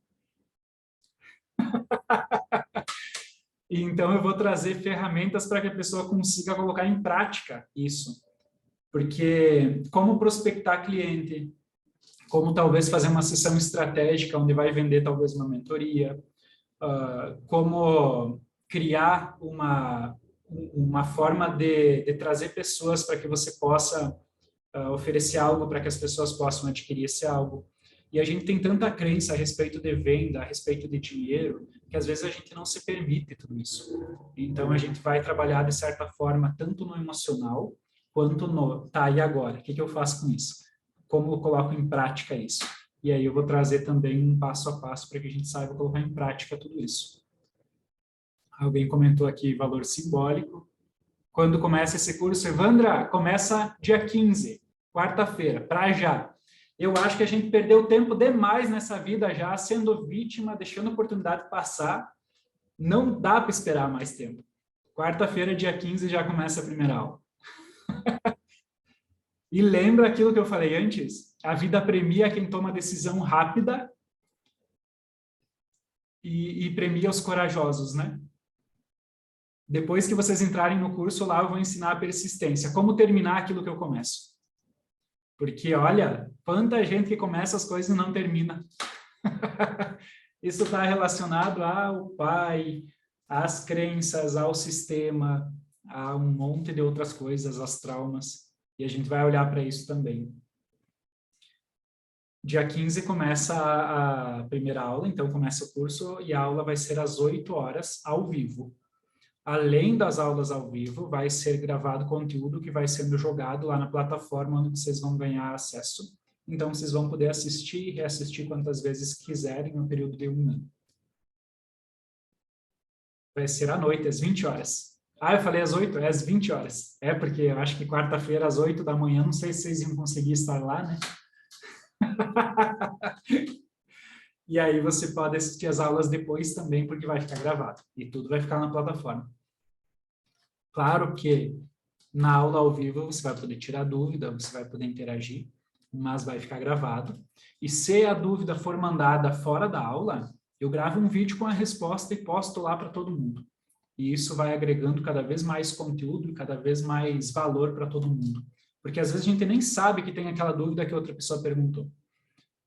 E então eu vou trazer ferramentas para que a pessoa consiga colocar em prática isso. Porque como prospectar cliente, como talvez fazer uma sessão estratégica onde vai vender talvez uma mentoria, como criar uma forma de trazer pessoas para que você possa oferecer algo para que as pessoas possam adquirir esse algo. E a gente tem tanta crença a respeito de venda, a respeito de dinheiro, que às vezes a gente não se permite tudo isso. Então a gente vai trabalhar de certa forma tanto no emocional quanto no, tá, e agora? O que eu faço com isso? Como eu coloco em prática isso? E aí eu vou trazer também um passo a passo para que a gente saiba colocar em prática tudo isso. Alguém comentou aqui valor simbólico. Quando começa esse curso, Evandra, começa dia 15, quarta-feira, para já. Eu acho que a gente perdeu tempo demais nessa vida já, sendo vítima, deixando a oportunidade passar. Não dá para esperar mais tempo. Quarta-feira, dia 15, já começa a primeira aula. E lembra aquilo que eu falei antes? A vida premia quem toma decisão rápida e premia os corajosos, né? Depois que vocês entrarem no curso lá, eu vou ensinar a persistência. Como terminar aquilo que eu começo. Porque, olha, quanta gente que começa as coisas e não termina. Isso está relacionado ao pai, às crenças, ao sistema, a um monte de outras coisas, aos traumas. E a gente vai olhar para isso também. Dia 15 começa a primeira aula, então começa o curso e a aula vai ser às 8 horas, ao vivo. Além das aulas ao vivo, vai ser gravado conteúdo que vai sendo jogado lá na plataforma onde vocês vão ganhar acesso. Então, vocês vão poder assistir e reassistir quantas vezes quiserem no período de um ano. Vai ser à noite, às 20 horas. Ah, eu falei às 8? É às 20 horas. É, porque eu acho que quarta-feira, às 8 da manhã, não sei se vocês iam conseguir estar lá, né? E aí você pode assistir as aulas depois também, porque vai ficar gravado. E tudo vai ficar na plataforma. Claro que na aula ao vivo você vai poder tirar dúvida, você vai poder interagir, mas vai ficar gravado. E se a dúvida for mandada fora da aula, eu gravo um vídeo com a resposta e posto lá para todo mundo. E isso vai agregando cada vez mais conteúdo e cada vez mais valor para todo mundo. Porque às vezes a gente nem sabe que tem aquela dúvida que outra pessoa perguntou.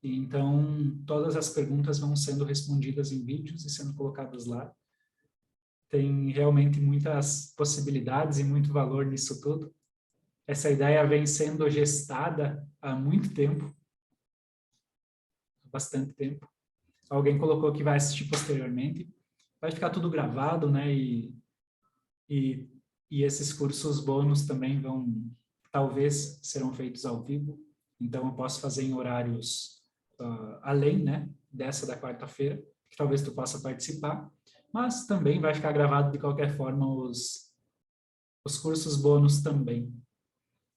E então, todas as perguntas vão sendo respondidas em vídeos e sendo colocadas lá. Tem realmente muitas possibilidades e muito valor nisso tudo. Essa ideia vem sendo gestada há muito tempo, bastante tempo. Alguém colocou que vai assistir posteriormente. Vai ficar tudo gravado, né? E esses cursos bônus também talvez serão feitos ao vivo. Então, eu posso fazer em horários além, né? Dessa da quarta-feira, que talvez tu possa participar. Mas também vai ficar gravado de qualquer forma os cursos bônus também.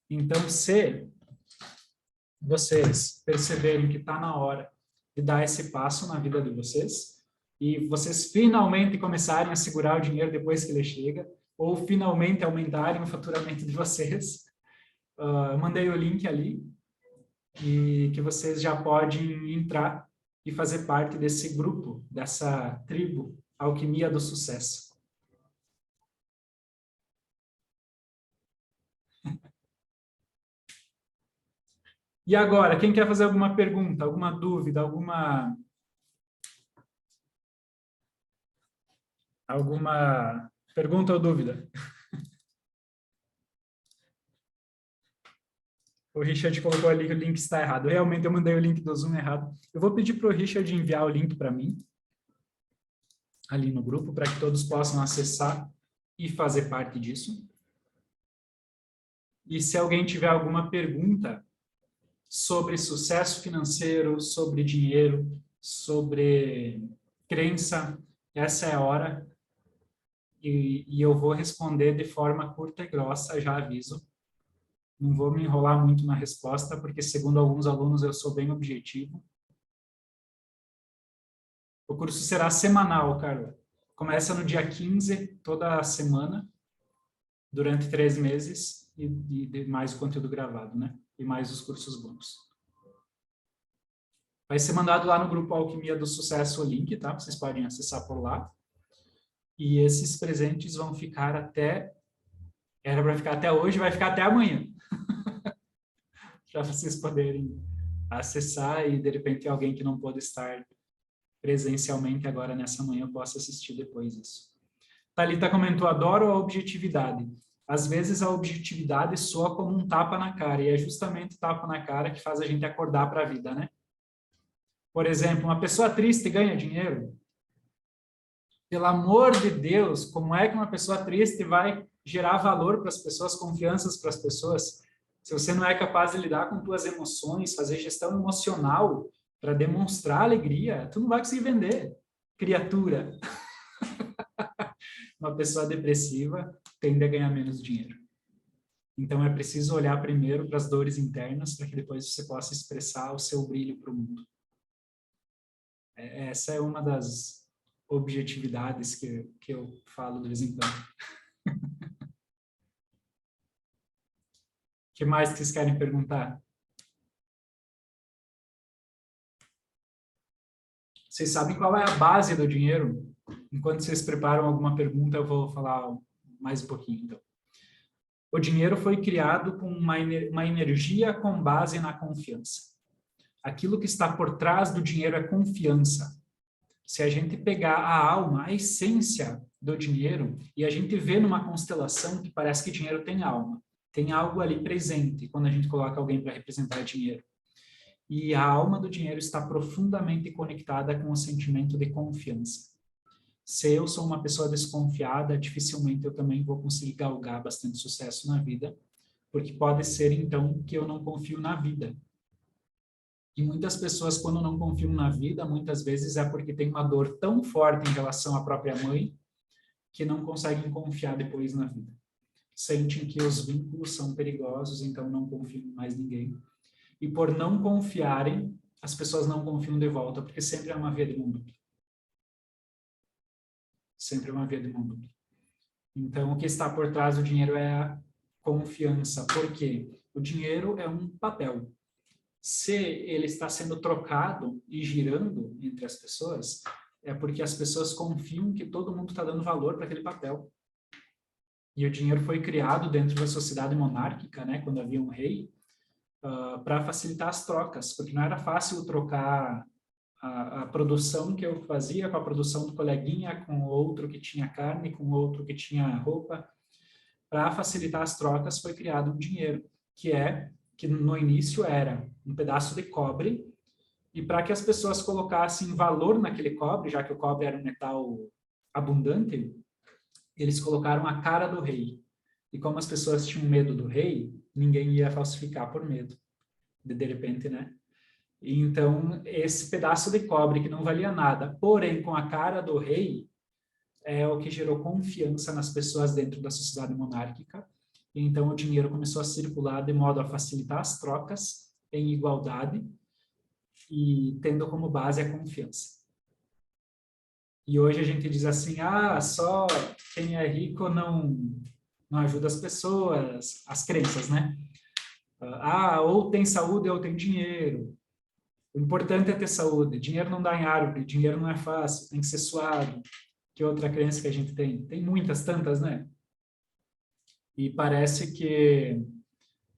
Então, se vocês perceberem que está na hora de dar esse passo na vida de vocês, e vocês finalmente começarem a segurar o dinheiro depois que ele chega, ou finalmente aumentarem o faturamento de vocês, eu mandei o link ali, e que vocês já podem entrar e fazer parte desse grupo, dessa tribo, Alquimia do Sucesso. E agora, quem quer fazer alguma pergunta, alguma dúvida, alguma pergunta ou dúvida? O Richard colocou ali que o link está errado. Realmente, eu mandei o link do Zoom errado. Eu vou pedir para o Richard enviar o link para mim, ali no grupo, para que todos possam acessar e fazer parte disso. E se alguém tiver alguma pergunta sobre sucesso financeiro, sobre dinheiro, sobre crença, essa é a hora. E eu vou responder de forma curta e grossa, já aviso. Não vou me enrolar muito na resposta, porque, segundo alguns alunos, eu sou bem objetivo. O curso será semanal, Carla. Começa no dia 15, toda semana, durante 3 meses, e mais o conteúdo gravado, né? E mais os cursos bônus. Vai ser mandado lá no grupo Alquimia do Sucesso o link, tá? Vocês podem acessar por lá. E esses presentes vão ficar até... Era para ficar até hoje, vai ficar até amanhã. Para vocês poderem acessar e, de repente, alguém que não pôde estar presencialmente agora nessa manhã possa assistir depois isso. Thalita comentou, adoro a objetividade. Às vezes a objetividade soa como um tapa na cara, e é justamente o tapa na cara que faz a gente acordar para a vida, né? Por exemplo, uma pessoa triste ganha dinheiro? Pelo amor de Deus, como é que uma pessoa triste vai gerar valor para as pessoas, confianças para as pessoas? Se você não é capaz de lidar com suas emoções, fazer gestão emocional para demonstrar alegria, tu não vai conseguir vender, criatura. Uma pessoa depressiva tende a ganhar menos dinheiro. Então, é preciso olhar primeiro para as dores internas, para que depois você possa expressar o seu brilho para o mundo. Essa é uma das objetividades que eu falo de vez em quando. O que mais que vocês querem perguntar? Vocês sabem qual é a base do dinheiro? Enquanto vocês preparam alguma pergunta, eu vou falar mais um pouquinho, então. O dinheiro foi criado com uma energia com base na confiança. Aquilo que está por trás do dinheiro é confiança. Se a gente pegar a alma, a essência do dinheiro, e a gente vê numa constelação que parece que dinheiro tem alma, tem algo ali presente quando a gente coloca alguém para representar dinheiro. E a alma do dinheiro está profundamente conectada com o sentimento de confiança. Se eu sou uma pessoa desconfiada, dificilmente eu também vou conseguir galgar bastante sucesso na vida, porque pode ser, então, que eu não confio na vida. E muitas pessoas, quando não confiam na vida, muitas vezes é porque tem uma dor tão forte em relação à própria mãe, que não conseguem confiar depois na vida. Sentem que os vínculos são perigosos, então não confiam em mais ninguém. E por não confiarem, as pessoas não confiam de volta, porque sempre é uma via de mão dupla. Sempre é uma via de mão dupla. Então, o que está por trás do dinheiro é a confiança. Por quê? O dinheiro é um papel. Se ele está sendo trocado e girando entre as pessoas, é porque as pessoas confiam que todo mundo está dando valor para aquele papel. E o dinheiro foi criado dentro da sociedade monárquica, né, quando havia um rei, para facilitar as trocas, porque não era fácil trocar a produção que eu fazia com a produção do coleguinha, com outro que tinha carne, com outro que tinha roupa. Para facilitar as trocas foi criado um dinheiro, que no início era um pedaço de cobre, e para que as pessoas colocassem valor naquele cobre, já que o cobre era um metal abundante, eles colocaram a cara do rei. E como as pessoas tinham medo do rei, ninguém ia falsificar por medo. De repente, né? E então, esse pedaço de cobre que não valia nada, porém com a cara do rei, é o que gerou confiança nas pessoas dentro da sociedade monárquica. E então o dinheiro começou a circular de modo a facilitar as trocas em igualdade e tendo como base a confiança. E hoje a gente diz assim, só quem é rico não ajuda as pessoas, as crenças, né? Ou tem saúde ou tem dinheiro. O importante é ter saúde. Dinheiro não dá em árvore, dinheiro não é fácil, tem que ser suado. Que outra crença que a gente tem? Tem muitas, tantas, né? E parece que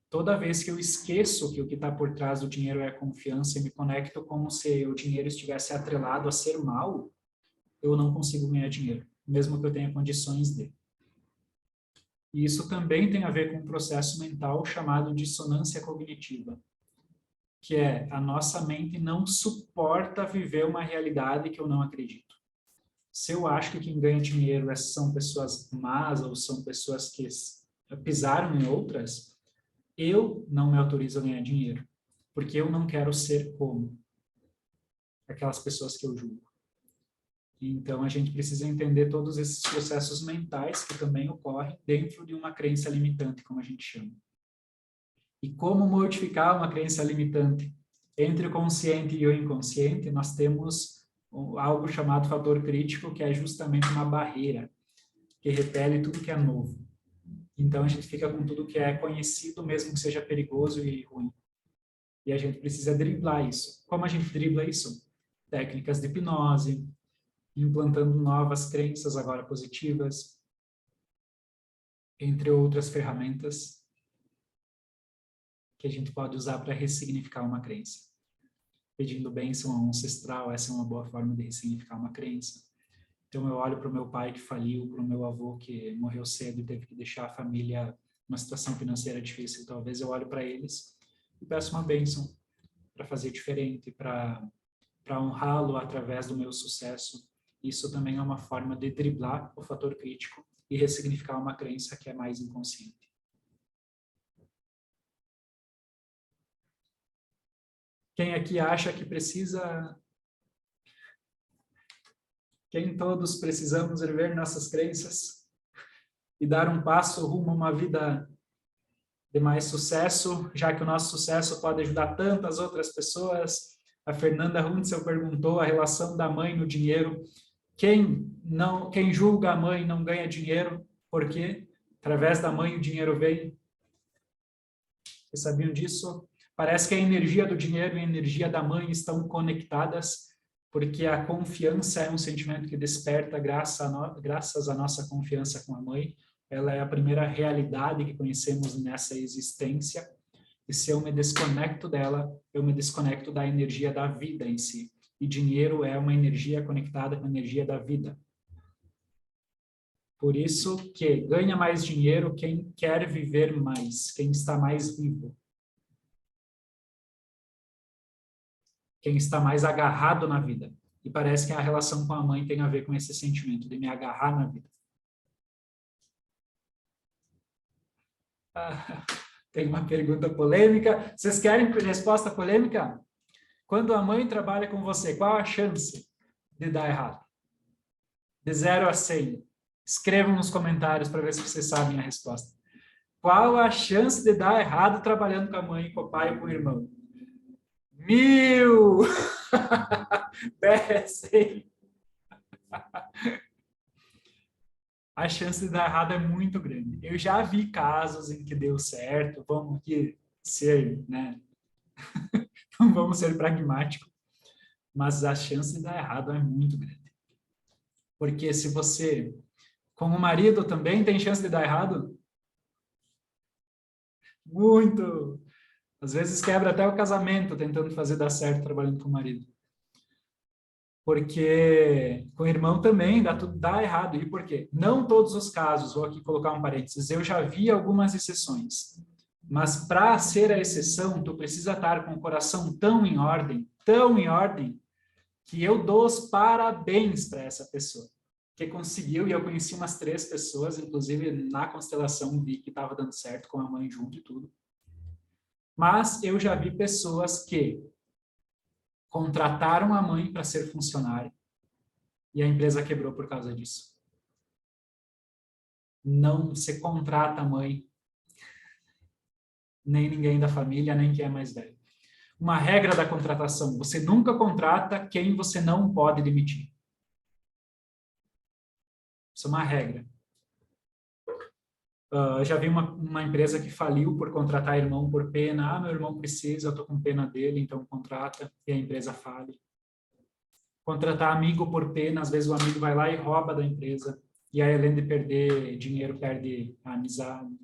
toda vez que eu esqueço que o que está por trás do dinheiro é a confiança e me conecto como se o dinheiro estivesse atrelado a ser mal, eu não consigo ganhar dinheiro, mesmo que eu tenha condições de. E isso também tem a ver com um processo mental chamado dissonância cognitiva, que é a nossa mente não suporta viver uma realidade que eu não acredito. Se eu acho que quem ganha dinheiro são pessoas más ou são pessoas que pisaram em outras, eu não me autorizo a ganhar dinheiro, porque eu não quero ser como aquelas pessoas que eu julgo. Então, a gente precisa entender todos esses processos mentais que também ocorrem dentro de uma crença limitante, como a gente chama. E como modificar uma crença limitante? Entre o consciente e o inconsciente, nós temos algo chamado fator crítico, que é justamente uma barreira que repele tudo que é novo. Então, a gente fica com tudo que é conhecido, mesmo que seja perigoso e ruim. E a gente precisa driblar isso. Como a gente dribla isso? Técnicas de hipnose, implantando novas crenças agora positivas, entre outras ferramentas que a gente pode usar para ressignificar uma crença. Pedindo bênção ao ancestral, essa é uma boa forma de ressignificar uma crença. Então eu olho para o meu pai que faliu, para o meu avô que morreu cedo e teve que deixar a família numa situação financeira difícil. Talvez eu olho para eles e peço uma bênção para fazer diferente, para honrá-lo através do meu sucesso. Isso também é uma forma de driblar o fator crítico e ressignificar uma crença que é mais inconsciente. Quem aqui acha que precisa... Quem todos precisamos rever nossas crenças e dar um passo rumo a uma vida de mais sucesso, já que o nosso sucesso pode ajudar tantas outras pessoas. A Fernanda Huntzel perguntou a relação da mãe no dinheiro. Quem julga a mãe não ganha dinheiro, porque através da mãe o dinheiro vem. Vocês sabiam disso? Parece que a energia do dinheiro e a energia da mãe estão conectadas, porque a confiança é um sentimento que desperta graças à nossa confiança com a mãe. Ela é a primeira realidade que conhecemos nessa existência. E se eu me desconecto dela, eu me desconecto da energia da vida em si. E dinheiro é uma energia conectada com a energia da vida. Por isso que ganha mais dinheiro quem quer viver mais, quem está mais vivo. Quem está mais agarrado na vida. E parece que a relação com a mãe tem a ver com esse sentimento de me agarrar na vida. Tem uma pergunta polêmica. Vocês querem resposta polêmica? Quando a mãe trabalha com você, qual a chance de dar errado? De 0 a 100. Escrevam nos comentários para ver se vocês sabem a resposta. Qual a chance de dar errado trabalhando com a mãe, com o pai e com o irmão? 1000! 10, 100. A chance de dar errado é muito grande. Eu já vi casos em que deu certo, vamos ser, né? Vamos ser pragmáticos, mas a chance de dar errado é muito grande. Porque se você, com o marido também, tem chance de dar errado? Muito! Às vezes quebra até o casamento tentando fazer dar certo trabalhando com o marido. Porque com o irmão também dá errado. E por quê? Não todos os casos, vou aqui colocar um parênteses, eu já vi algumas exceções. Mas para ser a exceção, tu precisa estar com o coração tão em ordem, que eu dou os parabéns para essa pessoa. Que conseguiu, e eu conheci umas 3 pessoas, inclusive na constelação vi que estava dando certo com a mãe junto e tudo. Mas eu já vi pessoas que contrataram a mãe para ser funcionária e a empresa quebrou por causa disso. Não se contrata a mãe, nem ninguém da família, nem quem é mais velho. Uma regra da contratação, você nunca contrata quem você não pode demitir. Isso é uma regra. Já vi uma empresa que faliu por contratar irmão por pena. Ah, meu irmão precisa, eu estou com pena dele, então contrata, e a empresa fale. Contratar amigo por pena, às vezes o amigo vai lá e rouba da empresa, e aí além de perder dinheiro, perde a amizade.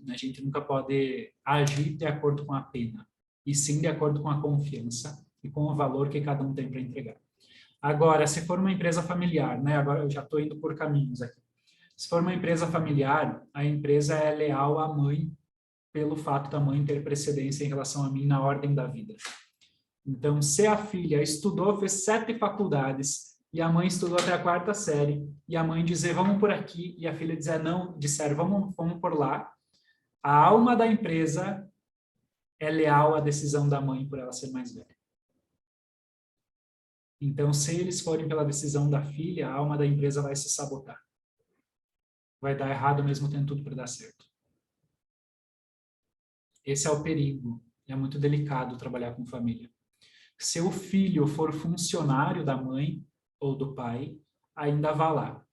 A gente nunca pode agir de acordo com a pena, e sim de acordo com a confiança e com o valor que cada um tem para entregar. Agora, se for uma empresa familiar, né? Agora eu já estou indo por caminhos aqui. Se for uma empresa familiar, a empresa é leal à mãe pelo fato da mãe ter precedência em relação a mim na ordem da vida. Então, se a filha estudou, fez 7 faculdades, e a mãe estudou até a 4ª série, e a mãe dizer, vamos por aqui, e a filha dizer, não, disser, vamos por lá, a alma da empresa é leal à decisão da mãe por ela ser mais velha. Então, se eles forem pela decisão da filha, a alma da empresa vai se sabotar. Vai dar errado mesmo tendo tudo para dar certo. Esse é o perigo. É muito delicado trabalhar com família. Se o filho for funcionário da mãe ou do pai, ainda vá lá.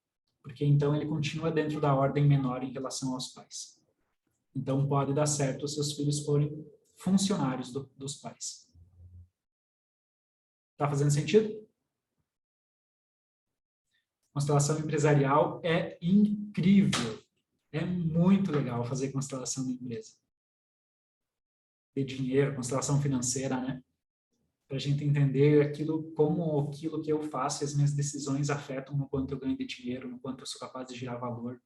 Porque então ele continua dentro da ordem menor em relação aos pais. Então pode dar certo se seus filhos forem funcionários dos pais. Tá fazendo sentido? Constelação empresarial é incrível. É muito legal fazer constelação de empresa. De dinheiro, constelação financeira, né? Para a gente entender como aquilo que eu faço e as minhas decisões afetam no quanto eu ganho de dinheiro, no quanto eu sou capaz de gerar valor.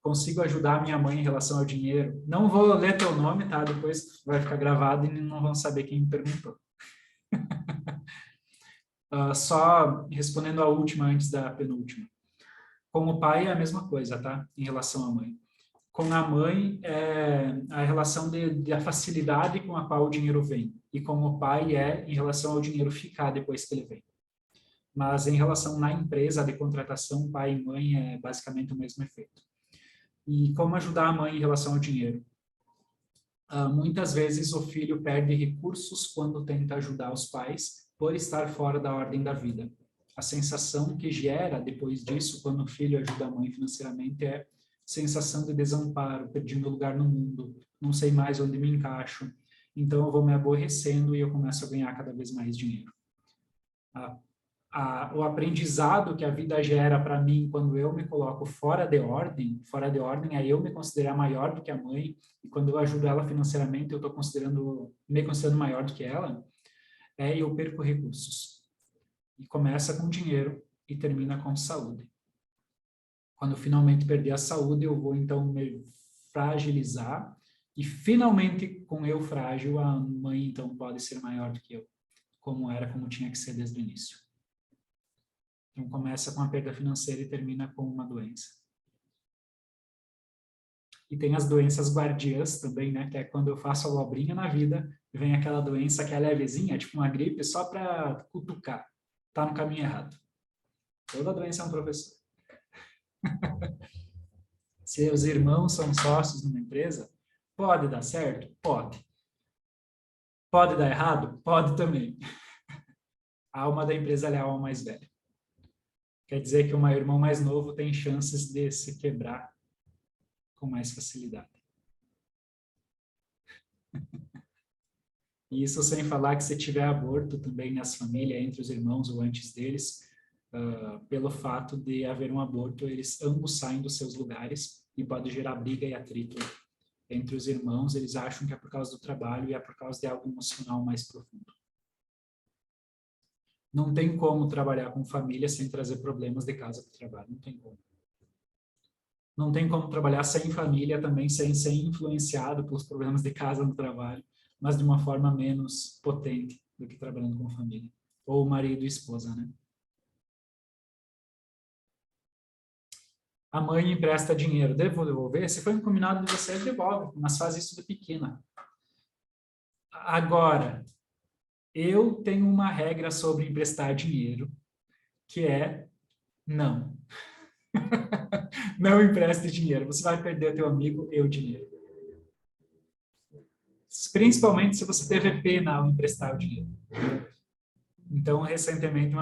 Consigo ajudar a minha mãe em relação ao dinheiro. Não vou ler teu nome, tá? Depois vai ficar gravado e não vão saber quem me perguntou. Só respondendo a última antes da penúltima. Com o pai é a mesma coisa, tá? Em relação à mãe. Com a mãe é a relação da facilidade com a qual o dinheiro vem. E com o pai é em relação ao dinheiro ficar depois que ele vem. Mas em relação na empresa de contratação, pai e mãe é basicamente o mesmo efeito. E como ajudar a mãe em relação ao dinheiro? Muitas vezes o filho perde recursos quando tenta ajudar os pais por estar fora da ordem da vida. A sensação que gera depois disso, quando o filho ajuda a mãe financeiramente, é sensação de desamparo, perdi meu lugar no mundo, não sei mais onde me encaixo, então eu vou me aborrecendo e eu começo a ganhar cada vez mais dinheiro. O aprendizado que a vida gera para mim quando eu me coloco fora de ordem é eu me considerar maior do que a mãe, e quando eu ajudo ela financeiramente, eu estou me considerando maior do que ela, eu perco recursos. E começa com dinheiro e termina com saúde. Quando eu finalmente perder a saúde, eu vou então me fragilizar, e finalmente, com eu frágil, a mãe então pode ser maior do que eu, como tinha que ser desde o início. Então, começa com a perda financeira e termina com uma doença. E tem as doenças guardiãs também, né? Que é quando eu faço a obrinha na vida, vem aquela doença que é levezinha, tipo uma gripe, só para cutucar. Tá no caminho errado. Toda doença é um professor. Se os irmãos são sócios numa empresa, pode dar certo? Pode. Pode dar errado? Pode também. A alma da empresa é a alma mais velha. Quer dizer que o irmão mais novo tem chances de se quebrar com mais facilidade. E isso sem falar que se tiver aborto também nessa família, entre os irmãos ou antes deles, pelo fato de haver um aborto, eles ambos saem dos seus lugares e pode gerar briga e atrito entre os irmãos. Eles acham que é por causa do trabalho e é por causa de algo emocional mais profundo. Não tem como trabalhar com família sem trazer problemas de casa para o trabalho, não tem como. Não tem como trabalhar sem família também, sem ser influenciado pelos problemas de casa no trabalho, mas de uma forma menos potente do que trabalhando com família. Ou marido e esposa, né? A mãe empresta dinheiro, devo devolver? Se foi um combinado de vocês, devolve, mas faz isso de pequena. Agora, eu tenho uma regra sobre emprestar dinheiro, que é não. Não empreste dinheiro, você vai perder teu amigo e o dinheiro. Principalmente se você teve pena ao emprestar o dinheiro. Então, recentemente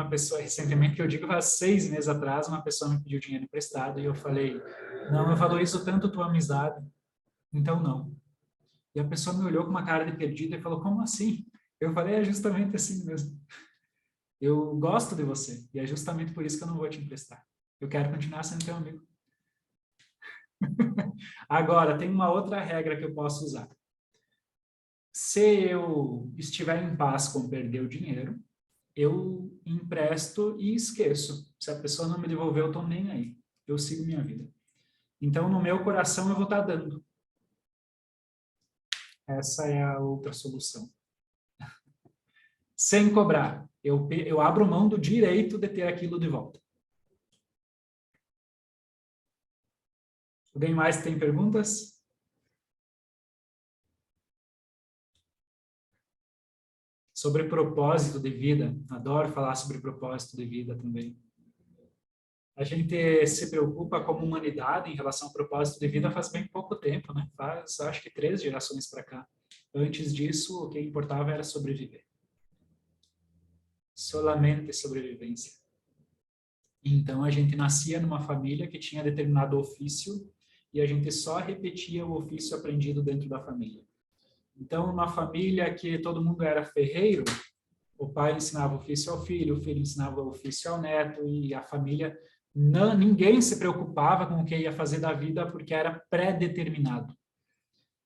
que eu digo, há 6 meses atrás, uma pessoa me pediu dinheiro emprestado e eu falei, não, eu valorizo tanto tua amizade, então não. E a pessoa me olhou com uma cara de perdida e falou, como assim? Eu falei, é justamente assim mesmo. Eu gosto de você e é justamente por isso que eu não vou te emprestar. Eu quero continuar sendo teu amigo. Agora, tem uma outra regra que eu posso usar. Se eu estiver em paz com perder o dinheiro, eu empresto e esqueço. Se a pessoa não me devolver, eu estou nem aí. Eu sigo minha vida. Então, no meu coração, eu vou estar dando. Essa é a outra solução. Sem cobrar. Eu abro mão do direito de ter aquilo de volta. Alguém mais tem perguntas? Sobre propósito de vida. Adoro falar sobre propósito de vida também. A gente se preocupa como humanidade em relação ao propósito de vida faz bem pouco tempo, né? Faz, acho que 3 gerações para cá. Antes disso, o que importava era sobreviver. Solamente sobrevivência. Então, a gente nascia numa família que tinha determinado ofício e a gente só repetia o ofício aprendido dentro da família. Então, uma família que todo mundo era ferreiro, o pai ensinava o ofício ao filho, o filho ensinava o ofício ao neto, e a família, ninguém se preocupava com o que ia fazer da vida porque era pré-determinado.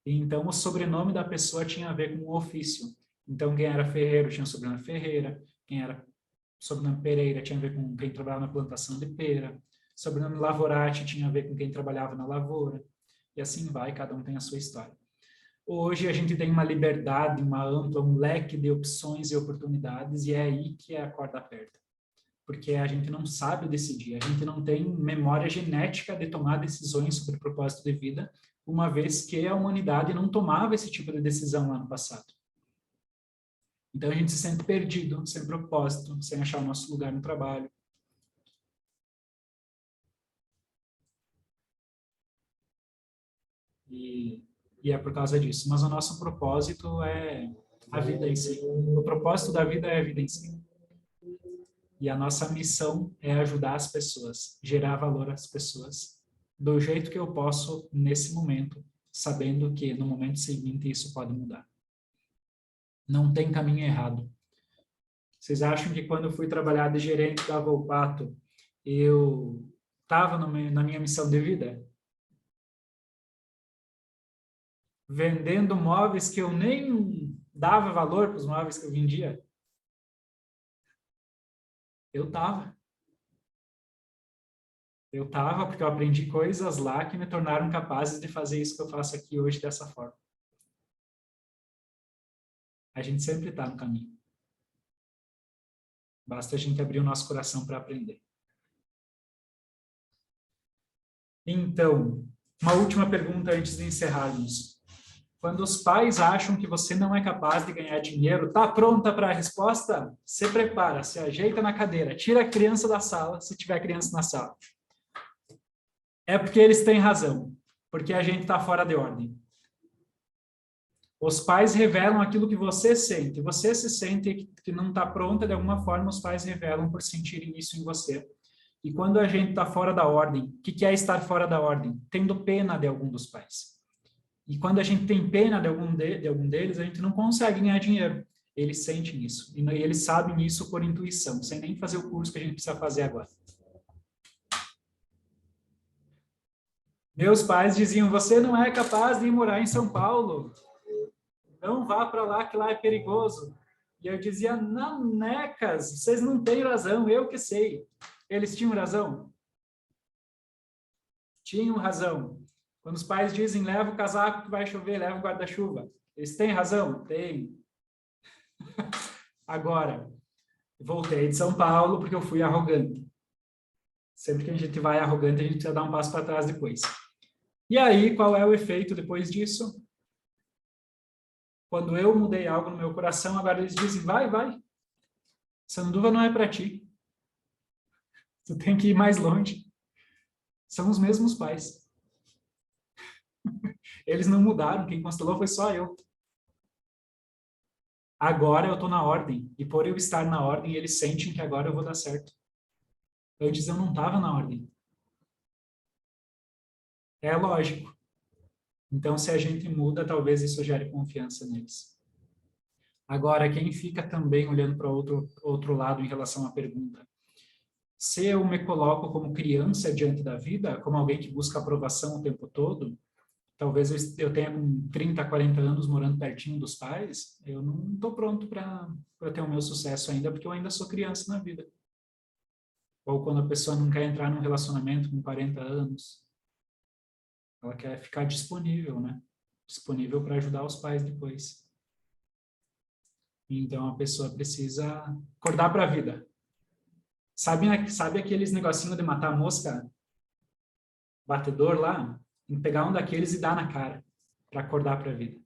Então, o sobrenome da pessoa tinha a ver com o ofício. Então, quem era ferreiro tinha o sobrenome Ferreira, quem era sobrenome Pereira tinha a ver com quem trabalhava na plantação de pera, sobrenome Lavorati tinha a ver com quem trabalhava na lavoura, e assim vai, cada um tem a sua história. Hoje a gente tem uma liberdade, um leque de opções e oportunidades, e é aí que a corda aperta. Porque a gente não sabe decidir, a gente não tem memória genética de tomar decisões sobre propósito de vida, uma vez que a humanidade não tomava esse tipo de decisão lá no passado. Então a gente se sente perdido, sem propósito, sem achar o nosso lugar no trabalho. E e é por causa disso. Mas o nosso propósito é a vida em si. O propósito da vida é a vida em si. E a nossa missão é ajudar as pessoas, gerar valor às pessoas, do jeito que eu posso nesse momento, sabendo que no momento seguinte isso pode mudar. Não tem caminho errado. Vocês acham que quando eu fui trabalhar de gerente da Volpato, eu estava na minha missão de vida? Vendendo móveis que eu nem dava valor para os móveis que eu vendia? Eu estava. Eu estava porque eu aprendi coisas lá que me tornaram capazes de fazer isso que eu faço aqui hoje dessa forma. A gente sempre está no caminho. Basta a gente abrir o nosso coração para aprender. Então, uma última pergunta antes de encerrarmos. Quando os pais acham que você não é capaz de ganhar dinheiro, está pronta para a resposta? Se prepara, se ajeita na cadeira, tira a criança da sala, se tiver criança na sala. É porque eles têm razão, porque a gente está fora de ordem. Os pais revelam aquilo que você sente. Você se sente que não está pronta, de alguma forma os pais revelam por sentirem isso em você. E quando a gente está fora da ordem, o que é estar fora da ordem? Tendo pena de algum dos pais. E quando a gente tem pena de algum deles, a gente não consegue ganhar dinheiro. Eles sentem isso. E eles sabem isso por intuição, sem nem fazer o curso que a gente precisa fazer agora. Meus pais diziam, você não é capaz de ir morar em São Paulo. Não vá para lá, que lá é perigoso. E eu dizia, nanecas, vocês não têm razão, eu que sei. Eles tinham razão? Tinham razão. Quando os pais dizem, leva o casaco que vai chover, leva o guarda-chuva. Eles têm razão? Tem. Agora, voltei de São Paulo porque eu fui arrogante. Sempre que a gente vai arrogante, a gente precisa dar um passo para trás depois. E aí, qual é o efeito depois disso? Quando eu mudei algo no meu coração, agora eles dizem, vai. Sanduva não é para ti. Tu tem que ir mais longe. São os mesmos pais. Eles não mudaram, quem constelou foi só eu. Agora eu estou na ordem. E por eu estar na ordem, eles sentem que agora eu vou dar certo. Antes eu não estava na ordem. É lógico. Então, se a gente muda, talvez isso gere confiança neles. Agora, quem fica também olhando para outro lado em relação à pergunta, se eu me coloco como criança diante da vida, como alguém que busca aprovação o tempo todo, talvez eu tenha com 30, 40 anos morando pertinho dos pais, eu não estou pronto para ter o meu sucesso ainda, porque eu ainda sou criança na vida. Ou quando a pessoa não quer entrar num relacionamento com 40 anos, ela quer ficar disponível, né? Disponível para ajudar os pais depois. Então, a pessoa precisa acordar para a vida. Sabe aqueles negocinhos de matar mosca? Batedor lá? Tem que pegar um daqueles e dar na cara para acordar para a vida.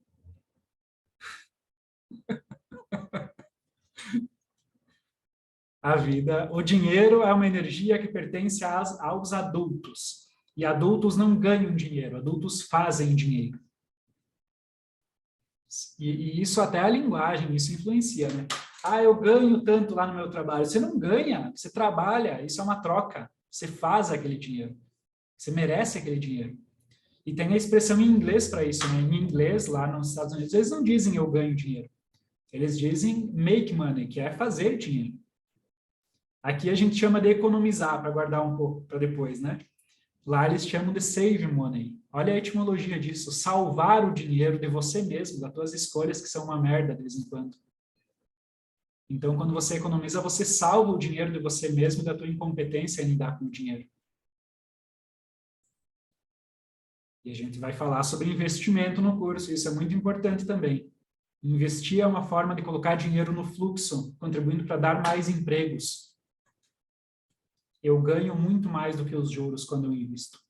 A vida, o dinheiro é uma energia que pertence aos adultos. E adultos não ganham dinheiro, adultos fazem dinheiro. E isso até a linguagem, isso influencia, né? Ah, eu ganho tanto lá no meu trabalho. Você não ganha, você trabalha, isso é uma troca. Você faz aquele dinheiro. Você merece aquele dinheiro. E tem a expressão em inglês para isso, né? Em inglês, lá nos Estados Unidos, eles não dizem eu ganho dinheiro. Eles dizem make money, que é fazer dinheiro. Aqui a gente chama de economizar, para guardar um pouco para depois, né? Lá eles chamam de save money. Olha a etimologia disso, salvar o dinheiro de você mesmo, das tuas escolhas que são uma merda de vez em quando. Então, quando você economiza, você salva o dinheiro de você mesmo e da tua incompetência em lidar com o dinheiro. E a gente vai falar sobre investimento no curso, isso é muito importante também. Investir é uma forma de colocar dinheiro no fluxo, contribuindo para dar mais empregos. Eu ganho muito mais do que os juros quando eu invisto.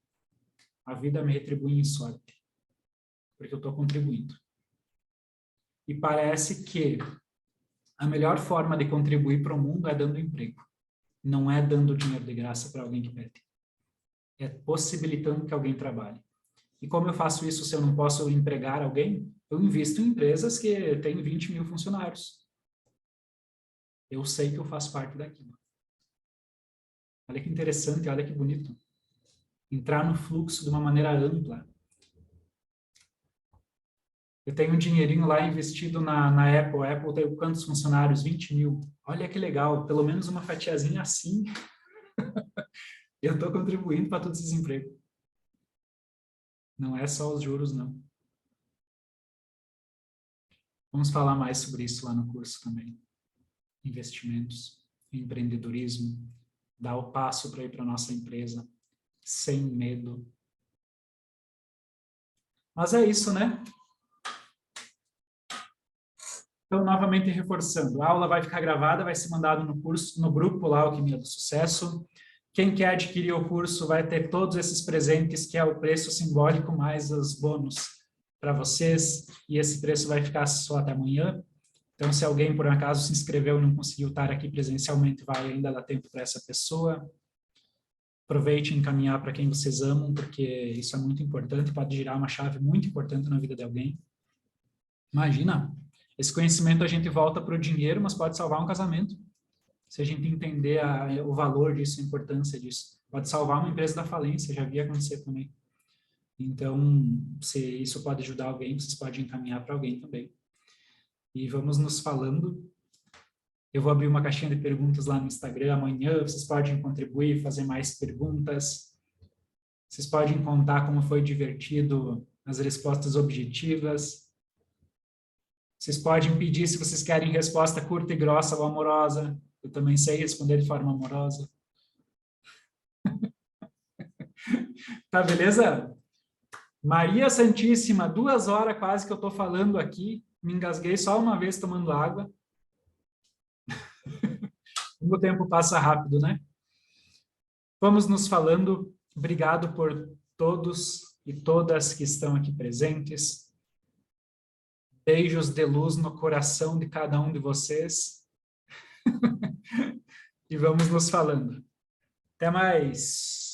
A vida me retribui em sorte, porque eu estou contribuindo. E parece que a melhor forma de contribuir para o mundo é dando emprego. Não é dando dinheiro de graça para alguém que pede. É possibilitando que alguém trabalhe. E como eu faço isso se eu não posso empregar alguém? Eu invisto em empresas que têm 20 mil funcionários. Eu sei que eu faço parte daquilo. Olha que interessante, olha que bonito. Entrar no fluxo de uma maneira ampla. Eu tenho um dinheirinho lá investido na Apple. A Apple tem quantos funcionários? 20 mil. Olha que legal, pelo menos uma fatiazinha assim. Eu estou contribuindo para todo esse desemprego. Não é só os juros, não. Vamos falar mais sobre isso lá no curso também. Investimentos, empreendedorismo, dar o passo para ir para a nossa empresa, sem medo. Mas é isso, né? Então, novamente reforçando, a aula vai ficar gravada, vai ser mandado no curso, no grupo lá, Alquimia do Sucesso. Quem quer adquirir o curso vai ter todos esses presentes, que é o preço simbólico mais os bônus para vocês, e esse preço vai ficar só até amanhã. Então, se alguém, por acaso, se inscreveu e não conseguiu estar aqui presencialmente, vai ainda dar tempo para essa pessoa. Aproveite e encaminhar para quem vocês amam, porque isso é muito importante, pode girar uma chave muito importante na vida de alguém. Imagina, esse conhecimento a gente volta para o dinheiro, mas pode salvar um casamento. Se a gente entender o valor disso, a importância disso. Pode salvar uma empresa da falência, já vi acontecer também. Então, se isso pode ajudar alguém, vocês podem encaminhar para alguém também. E vamos nos falando. Eu vou abrir uma caixinha de perguntas lá no Instagram amanhã, vocês podem contribuir, fazer mais perguntas. Vocês podem contar como foi divertido as respostas objetivas. Vocês podem pedir se vocês querem resposta curta e grossa ou amorosa. Eu também sei responder de forma amorosa. Tá, beleza? Maria Santíssima, 2 horas quase que eu estou falando aqui. Me engasguei só uma vez tomando água. O tempo passa rápido, né? Vamos nos falando. Obrigado por todos e todas que estão aqui presentes. Beijos de luz no coração de cada um de vocês. E vamos nos falando. Até mais!